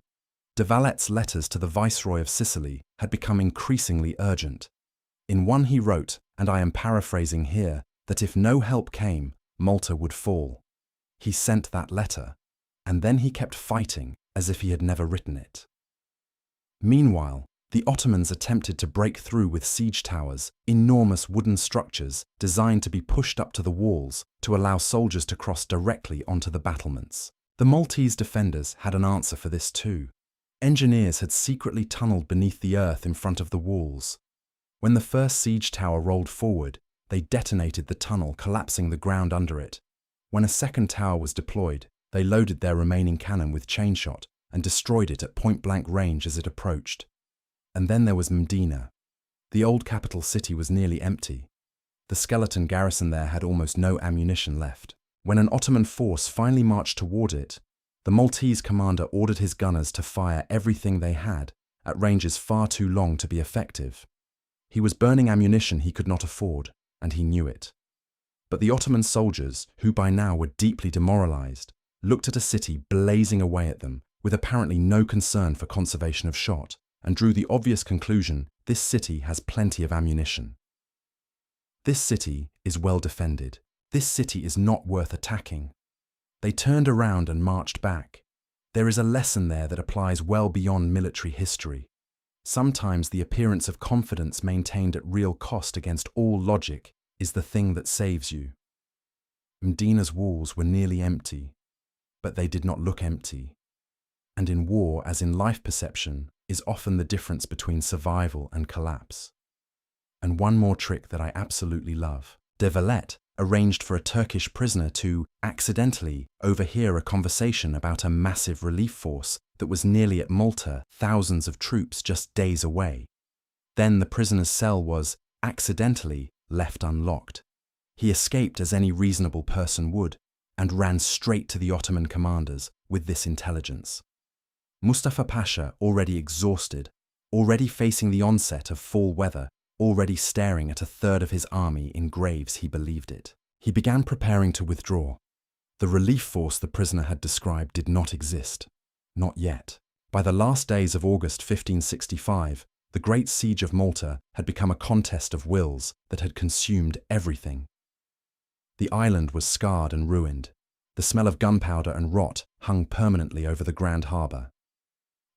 Speaker 1: De Valette's letters to the Viceroy of Sicily had become increasingly urgent. In one he wrote, and I am paraphrasing here, that if no help came, Malta would fall. He sent that letter, and then he kept fighting as if he had never written it. Meanwhile, the Ottomans attempted to break through with siege towers, enormous wooden structures designed to be pushed up to the walls to allow soldiers to cross directly onto the battlements. The Maltese defenders had an answer for this too. Engineers had secretly tunneled beneath the earth in front of the walls. When the first siege tower rolled forward, they detonated the tunnel, collapsing the ground under it. When a second tower was deployed, they loaded their remaining cannon with chain shot and destroyed it at point-blank range as it approached. And then there was Mdina. The old capital city was nearly empty. The skeleton garrison there had almost no ammunition left. When an Ottoman force finally marched toward it, the Maltese commander ordered his gunners to fire everything they had at ranges far too long to be effective. He was burning ammunition he could not afford, and he knew it. But the Ottoman soldiers, who by now were deeply demoralized, looked at a city blazing away at them with apparently no concern for conservation of shot, and drew the obvious conclusion: this city has plenty of ammunition. This city is well defended. This city is not worth attacking. They turned around and marched back. There is a lesson there that applies well beyond military history. Sometimes the appearance of confidence maintained at real cost against all logic is the thing that saves you. Mdina's walls were nearly empty, but they did not look empty. And in war, as in life perception, is often the difference between survival and collapse. And one more trick that I absolutely love. De Valette arranged for a Turkish prisoner to accidentally overhear a conversation about a massive relief force that was nearly at Malta, thousands of troops just days away. Then the prisoner's cell was accidentally left unlocked. He escaped as any reasonable person would and ran straight to the Ottoman commanders with this intelligence. Mustafa Pasha, already exhausted, already facing the onset of fall weather, already staring at a third of his army in graves, he believed it. He began preparing to withdraw. The relief force the prisoner had described did not exist. Not yet. By the last days of August 1565, the Great Siege of Malta had become a contest of wills that had consumed everything. The island was scarred and ruined. The smell of gunpowder and rot hung permanently over the Grand Harbour.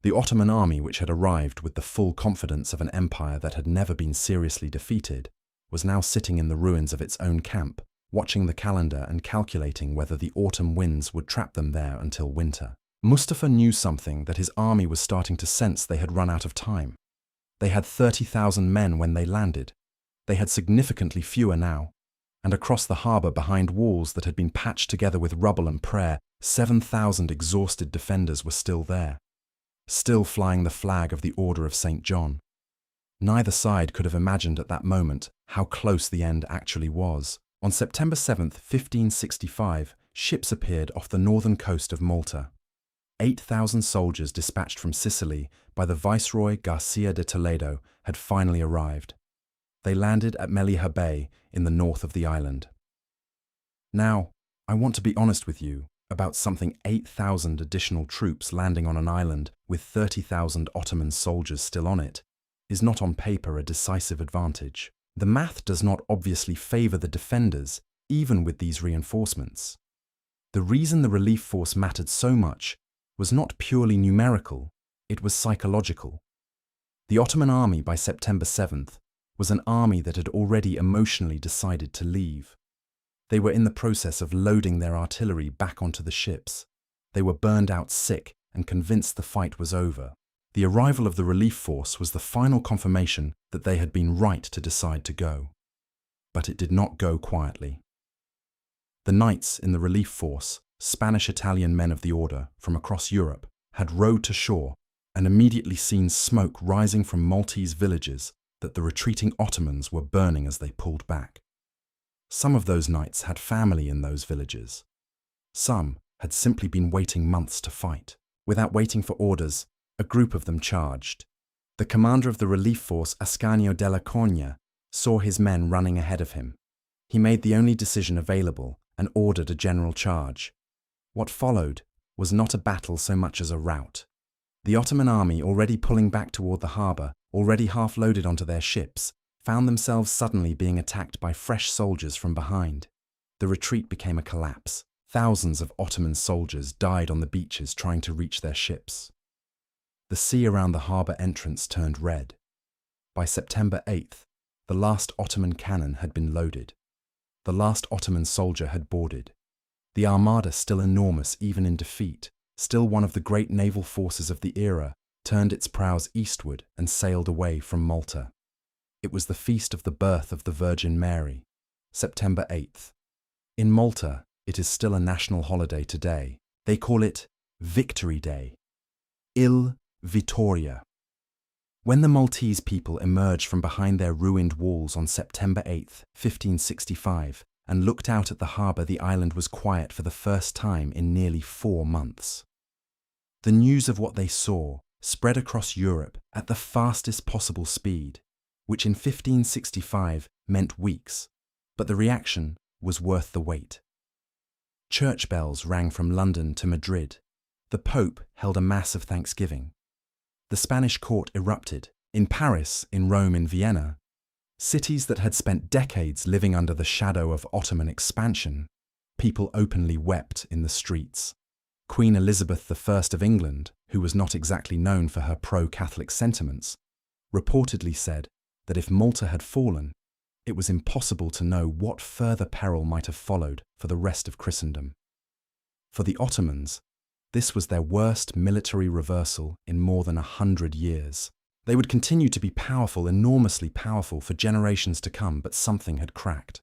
Speaker 1: The Ottoman army, which had arrived with the full confidence of an empire that had never been seriously defeated, was now sitting in the ruins of its own camp, watching the calendar and calculating whether the autumn winds would trap them there until winter. Mustafa knew something that his army was starting to sense. They had run out of time. They had 30,000 men when they landed. They had significantly fewer now. And across the harbour, behind walls that had been patched together with rubble and prayer, 7,000 exhausted defenders were still there, still flying the flag of the Order of St. John. Neither side could have imagined at that moment how close the end actually was. On September 7th, 1565, ships appeared off the northern coast of Malta. 8,000 soldiers dispatched from Sicily by the Viceroy Garcia de Toledo had finally arrived. They landed at Melilla Bay in the north of the island. Now, I want to be honest with you about something. 8,000 additional troops landing on an island with 30,000 Ottoman soldiers still on it is not on paper a decisive advantage. The math does not obviously favour the defenders, even with these reinforcements. The reason the relief force mattered so much was not purely numerical, it was psychological. The Ottoman army by September 7th was an army that had already emotionally decided to leave. They were in the process of loading their artillery back onto the ships. They were burned out sick and convinced the fight was over. The arrival of the relief force was the final confirmation that they had been right to decide to go. But it did not go quietly. The knights in the relief force, Spanish-Italian men of the order from across Europe, had rowed to shore and immediately seen smoke rising from Maltese villages that the retreating Ottomans were burning as they pulled back. Some of those knights had family in those villages. Some had simply been waiting months to fight. Without waiting for orders, a group of them charged. The commander of the relief force, Ascanio della Corna, saw his men running ahead of him. He made the only decision available and ordered a general charge. What followed was not a battle so much as a rout. The Ottoman army, already pulling back toward the harbour, already half-loaded onto their ships, found themselves suddenly being attacked by fresh soldiers from behind. The retreat became a collapse. Thousands of Ottoman soldiers died on the beaches trying to reach their ships. The sea around the harbour entrance turned red. By September 8th, the last Ottoman cannon had been loaded. The last Ottoman soldier had boarded. The armada, still enormous even in defeat, still one of the great naval forces of the era, turned its prows eastward and sailed away from Malta. It was the feast of the birth of the Virgin Mary, September 8th. In Malta, it is still a national holiday today. They call it Victory Day. Il Vittoria. When the Maltese people emerged from behind their ruined walls on September 8th, 1565, and looked out at the harbour, the island was quiet for the first time in nearly 4 months. The news of what they saw spread across Europe at the fastest possible speed, which in 1565 meant weeks, but the reaction was worth the wait. Church bells rang from London to Madrid. The Pope held a mass of thanksgiving. The Spanish court erupted, in Paris, in Rome, in Vienna. Cities that had spent decades living under the shadow of Ottoman expansion, people openly wept in the streets. Queen Elizabeth I of England, who was not exactly known for her pro-Catholic sentiments, reportedly said that if Malta had fallen, it was impossible to know what further peril might have followed for the rest of Christendom. For the Ottomans, This was their worst military reversal in more than 100 years. They would continue to be powerful, enormously powerful, for generations to come, but something had cracked.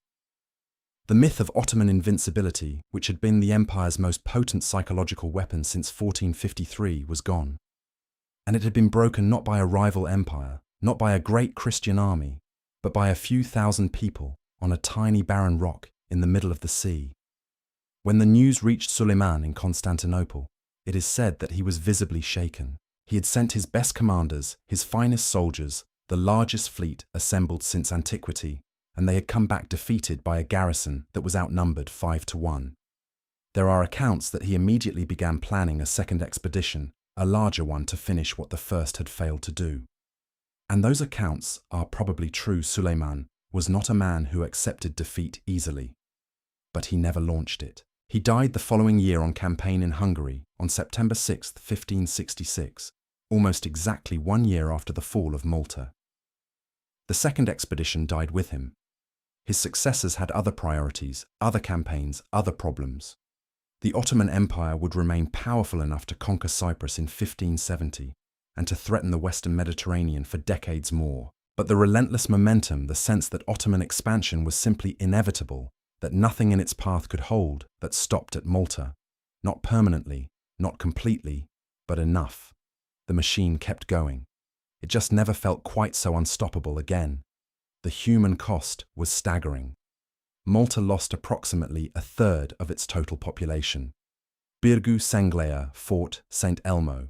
Speaker 1: The myth of Ottoman invincibility, which had been the empire's most potent psychological weapon since 1453, was gone. And it had been broken not by a rival empire, not by a great Christian army, but by a few thousand people on a tiny barren rock in the middle of the sea. When the news reached Suleiman in Constantinople, it is said that he was visibly shaken. He had sent his best commanders, his finest soldiers, the largest fleet assembled since antiquity, and they had come back defeated by a garrison that was outnumbered 5-1. There are accounts that he immediately began planning a second expedition, a larger one, to finish what the first had failed to do. And those accounts are probably true. Suleiman was not a man who accepted defeat easily. But he never launched it. He died the following year on campaign in Hungary on September 6, 1566, almost exactly 1 year after the fall of Malta. The second expedition died with him. His successors had other priorities, other campaigns, other problems. The Ottoman Empire would remain powerful enough to conquer Cyprus in 1570 and to threaten the Western Mediterranean for decades more. But the relentless momentum, the sense that Ottoman expansion was simply inevitable, that nothing in its path could hold, that stopped at Malta. Not permanently, not completely, but enough. The machine kept going. It just never felt quite so unstoppable again. The human cost was staggering. Malta lost approximately a third of its total population. Birgu, Senglea, Fort St. Elmo.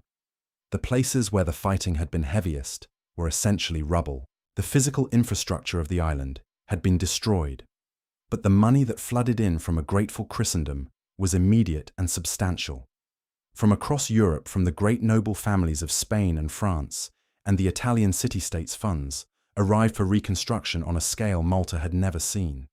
Speaker 1: The places where the fighting had been heaviest were essentially rubble. The physical infrastructure of the island had been destroyed. But the money that flooded in from a grateful Christendom was immediate and substantial. From across Europe, from the great noble families of Spain and France, and the Italian city-states, funds arrived for reconstruction on a scale Malta had never seen.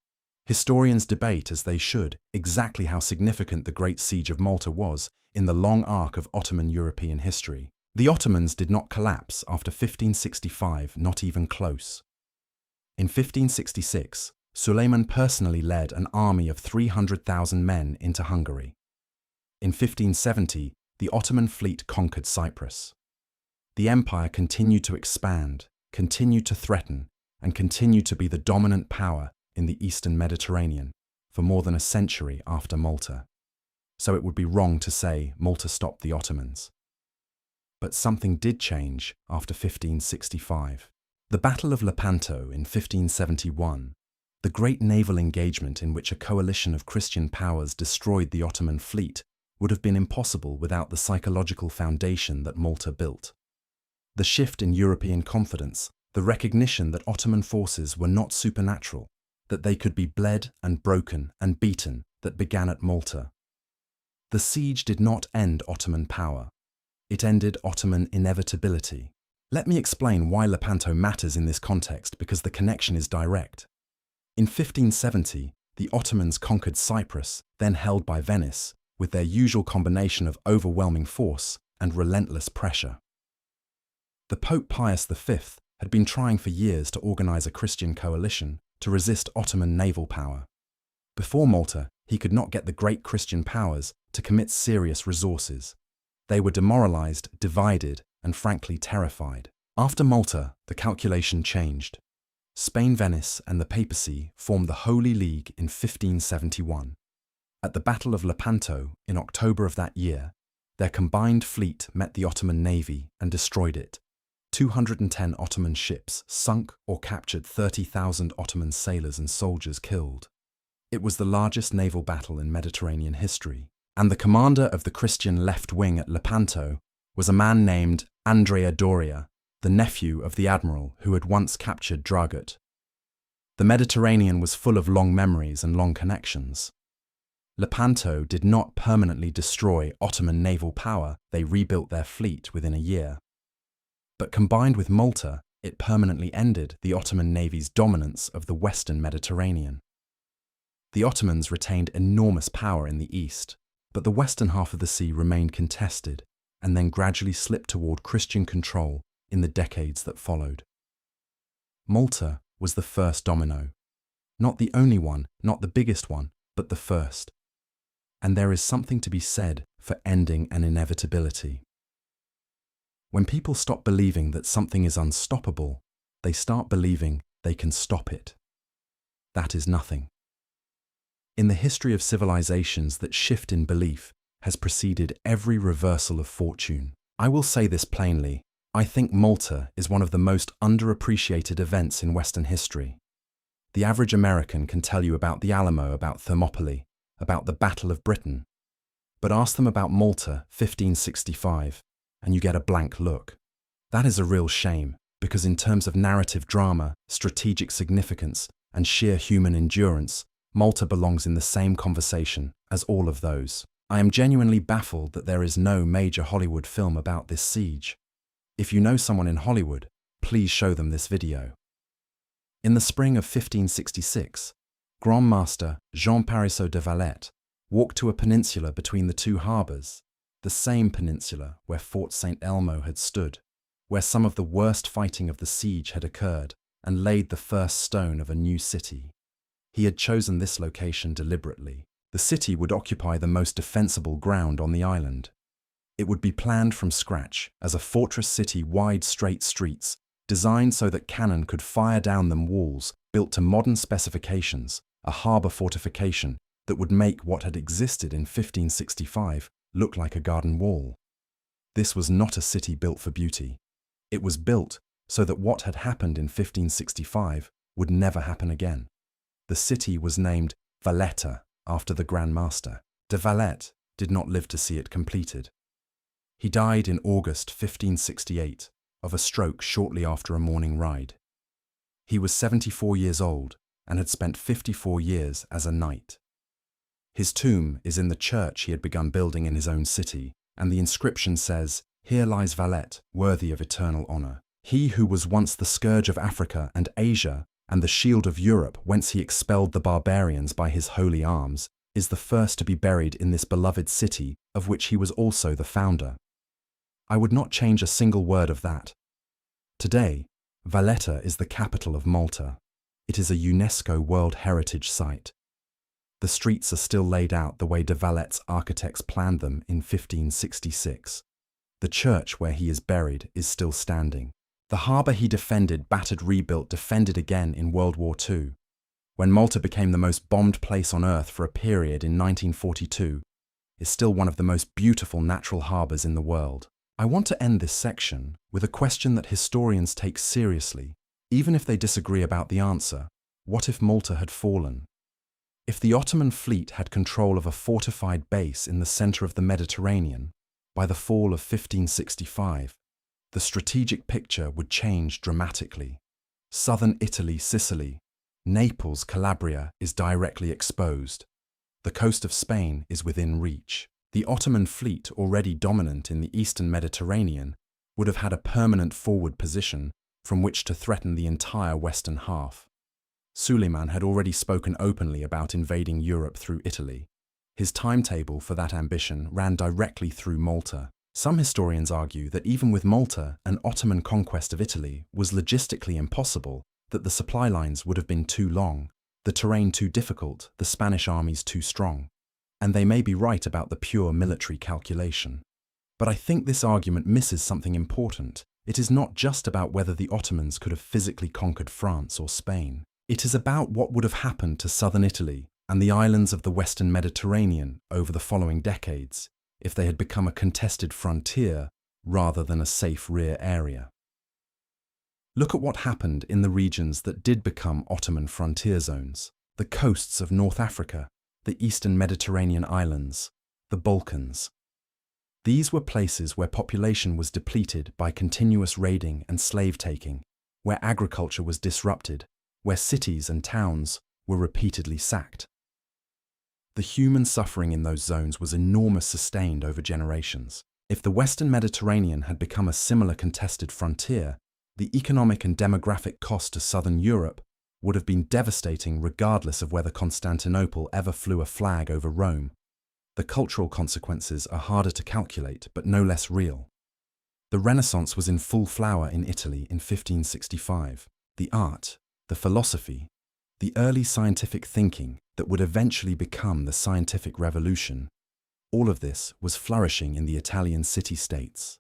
Speaker 1: Historians debate, as they should, exactly how significant the Great Siege of Malta was in the long arc of Ottoman European history. The Ottomans did not collapse after 1565, not even close. In 1566, Suleiman personally led an army of 300,000 men into Hungary. In 1570, the Ottoman fleet conquered Cyprus. The empire continued to expand, continued to threaten, and continued to be the dominant power in the Eastern Mediterranean for more than a century after Malta. So it would be wrong to say Malta stopped the Ottomans. But something did change after 1565. The Battle of Lepanto in 1571, the great naval engagement in which a coalition of Christian powers destroyed the Ottoman fleet, would have been impossible without the psychological foundation that Malta built. The shift in European confidence, the recognition that Ottoman forces were not supernatural, that they could be bled and broken and beaten, that began at Malta. The siege did not end Ottoman power. It ended Ottoman inevitability. Let me explain why Lepanto matters in this context, because the connection is direct. In 1570, the Ottomans conquered Cyprus, then held by Venice, with their usual combination of overwhelming force and relentless pressure. The Pope Pius V had been trying for years to organize a Christian coalition to resist Ottoman naval power. Before Malta, he could not get the great Christian powers to commit serious resources. They were demoralized, divided, and frankly terrified. After Malta, the calculation changed. Spain, Venice, and the papacy formed the Holy League in 1571. At the Battle of Lepanto in October of that year, their combined fleet met the Ottoman navy and destroyed it. 210 Ottoman ships sunk or captured, 30,000 Ottoman sailors and soldiers killed. It was the largest naval battle in Mediterranean history, and the commander of the Christian left wing at Lepanto was a man named Andrea Doria, the nephew of the admiral who had once captured Dragut. The Mediterranean was full of long memories and long connections. Lepanto did not permanently destroy Ottoman naval power, they rebuilt their fleet within a year. But combined with Malta, it permanently ended the Ottoman navy's dominance of the Western Mediterranean. The Ottomans retained enormous power in the east, but the western half of the sea remained contested and then gradually slipped toward Christian control in the decades that followed. Malta was the first domino. Not the only one, not the biggest one, but the first. And there is something to be said for ending an inevitability. When people stop believing that something is unstoppable, they start believing they can stop it. That is nothing. In the history of civilizations, that shift in belief has preceded every reversal of fortune. I will say this plainly, I think Malta is one of the most underappreciated events in Western history. The average American can tell you about the Alamo, about Thermopylae, about the Battle of Britain. But ask them about Malta, 1565, and you get a blank look. That is a real shame, because in terms of narrative drama, strategic significance, and sheer human endurance, Malta belongs in the same conversation as all of those. I am genuinely baffled that there is no major Hollywood film about this siege. If you know someone in Hollywood, please show them this video. In the spring of 1566, Grand Master Jean Parisot de Valette walked to a peninsula between the two harbours, the same peninsula where Fort St. Elmo had stood, where some of the worst fighting of the siege had occurred, and laid the first stone of a new city. He had chosen this location deliberately. The city would occupy the most defensible ground on the island. It would be planned from scratch as a fortress city, wide straight streets, designed so that cannon could fire down them, walls built to modern specifications, a harbour fortification that would make what had existed in 1565 look like a garden wall. This was not a city built for beauty. It was built so that what had happened in 1565 would never happen again. The city was named Valette after the Grand Master. De Valette did not live to see it completed. He died in August 1568 of a stroke shortly after a morning ride. He was 74 years old and had spent 54 years as a knight. His tomb is in the church he had begun building in his own city, and the inscription says, "Here lies Valette, worthy of eternal honour. He who was once the scourge of Africa and Asia, and the shield of Europe, whence he expelled the barbarians by his holy arms, is the first to be buried in this beloved city, of which he was also the founder." I would not change a single word of that. Today, Valette is the capital of Malta. It is a UNESCO World Heritage Site. The streets are still laid out the way de Valette's architects planned them in 1566. The church where he is buried is still standing. The harbour he defended, battered, rebuilt, defended again in World War II. When Malta became the most bombed place on earth for a period in 1942, is still one of the most beautiful natural harbours in the world. I want to end this section with a question that historians take seriously, even if they disagree about the answer. What if Malta had fallen? If the Ottoman fleet had control of a fortified base in the centre of the Mediterranean, by the fall of 1565, the strategic picture would change dramatically. Southern Italy, Sicily, Naples, Calabria is directly exposed. The coast of Spain is within reach. The Ottoman fleet, already dominant in the eastern Mediterranean, would have had a permanent forward position from which to threaten the entire western half. Suleiman had already spoken openly about invading Europe through Italy. His timetable for that ambition ran directly through Malta. Some historians argue that even with Malta, an Ottoman conquest of Italy was logistically impossible, that the supply lines would have been too long, the terrain too difficult, the Spanish armies too strong. And they may be right about the pure military calculation. But I think this argument misses something important. It is not just about whether the Ottomans could have physically conquered France or Spain. It is about what would have happened to southern Italy and the islands of the western Mediterranean over the following decades if they had become a contested frontier rather than a safe rear area. Look at what happened in the regions that did become Ottoman frontier zones: the coasts of North Africa, the eastern Mediterranean islands, the Balkans. These were places where population was depleted by continuous raiding and slave-taking, where agriculture was disrupted, where cities and towns were repeatedly sacked. The human suffering in those zones was enormous, sustained over generations. If the Western Mediterranean had become a similar contested frontier, the economic and demographic cost to southern Europe would have been devastating regardless of whether Constantinople ever flew a flag over Rome. The cultural consequences are harder to calculate, but no less real. The Renaissance was in full flower in Italy in 1565. The art, the philosophy, the early scientific thinking that would eventually become the scientific revolution All of this was flourishing in the Italian city-states.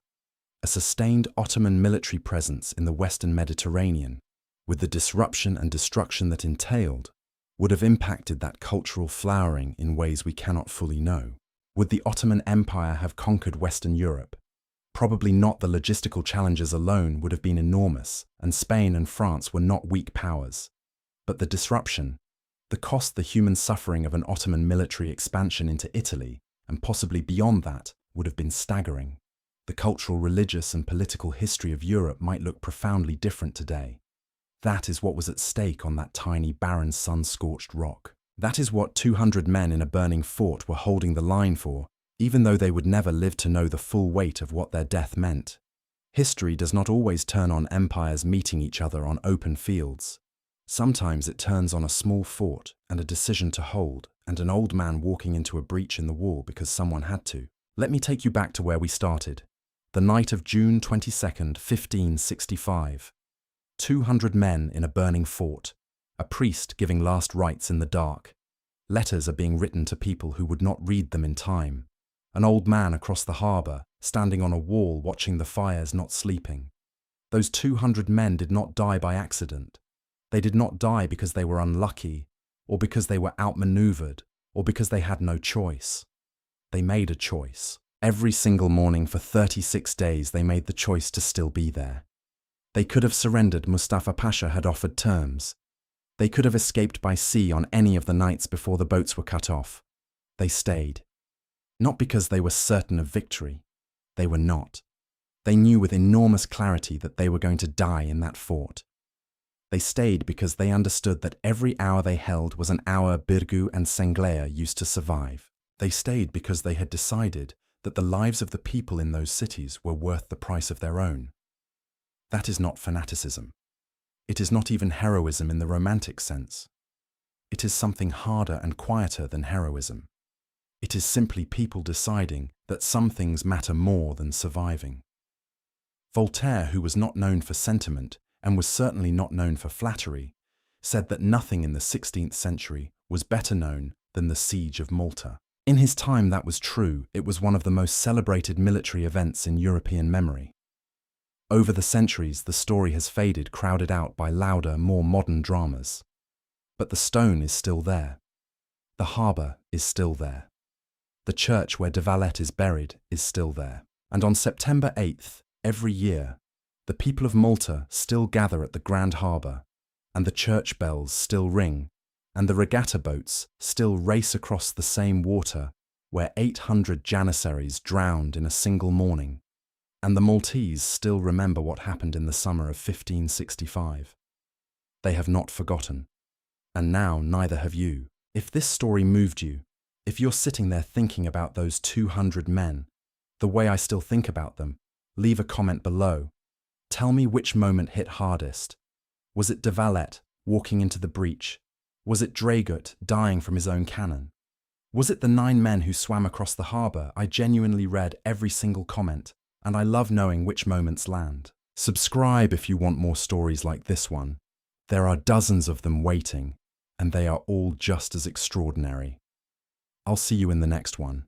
Speaker 1: A sustained Ottoman military presence in the Western Mediterranean, with the disruption and destruction that entailed, would have impacted that cultural flowering in ways we cannot fully know. Would the Ottoman Empire have conquered Western Europe? Probably not. The logistical challenges alone would have been enormous, and Spain and France were not weak powers. But the disruption, the cost, the human suffering of an Ottoman military expansion into Italy, and possibly beyond that, would have been staggering. The cultural, religious, and political history of Europe might look profoundly different today. That is what was at stake on that tiny, barren, sun-scorched rock. That is what 200 men in a burning fort were holding the line for, even though they would never live to know the full weight of what their death meant. History does not always turn on empires meeting each other on open fields. Sometimes it turns on a small fort and a decision to hold, and an old man walking into a breach in the wall because someone had to. Let me take you back to where we started. The night of June 22nd, 1565. 200 men in a burning fort. A priest giving last rites in the dark. Letters are being written to people who would not read them in time. An old man across the harbour, standing on a wall watching the fires, not sleeping. Those 200 men did not die by accident. They did not die because they were unlucky, or because they were outmaneuvered, or because they had no choice. They made a choice. Every single morning for 36 days they made the choice to still be there. They could have surrendered. Mustafa Pasha had offered terms. They could have escaped by sea on any of the nights before the boats were cut off. They stayed. Not because they were certain of victory. They were not. They knew with enormous clarity that they were going to die in that fort. They stayed because they understood that every hour they held was an hour Birgu and Senglea used to survive. They stayed because they had decided that the lives of the people in those cities were worth the price of their own. That is not fanaticism. It is not even heroism in the romantic sense. It is something harder and quieter than heroism. It is simply people deciding that some things matter more than surviving. Voltaire, who was not known for sentiment and was certainly not known for flattery, said that nothing in the 16th century was better known than the Siege of Malta. In his time that was true. It was one of the most celebrated military events in European memory. Over the centuries, the story has faded, crowded out by louder, more modern dramas. But the stone is still there. The harbour is still there. The church where Valette is buried is still there. And on September 8th, every year, the people of Malta still gather at the Grand Harbour, and the church bells still ring, and the regatta boats still race across the same water where 800 Janissaries drowned in a single morning. And the Maltese still remember what happened in the summer of 1565. They have not forgotten. And now neither have you. If this story moved you, if you're sitting there thinking about those 200 men, the way I still think about them, leave a comment below. Tell me which moment hit hardest. Was it de Valette walking into the breach? Was it Dragut dying from his own cannon? Was it the 9 men who swam across the harbour? I genuinely read every single comment, and I love knowing which moments land. Subscribe if you want more stories like this one. There are dozens of them waiting, and they are all just as extraordinary. I'll see you in the next one.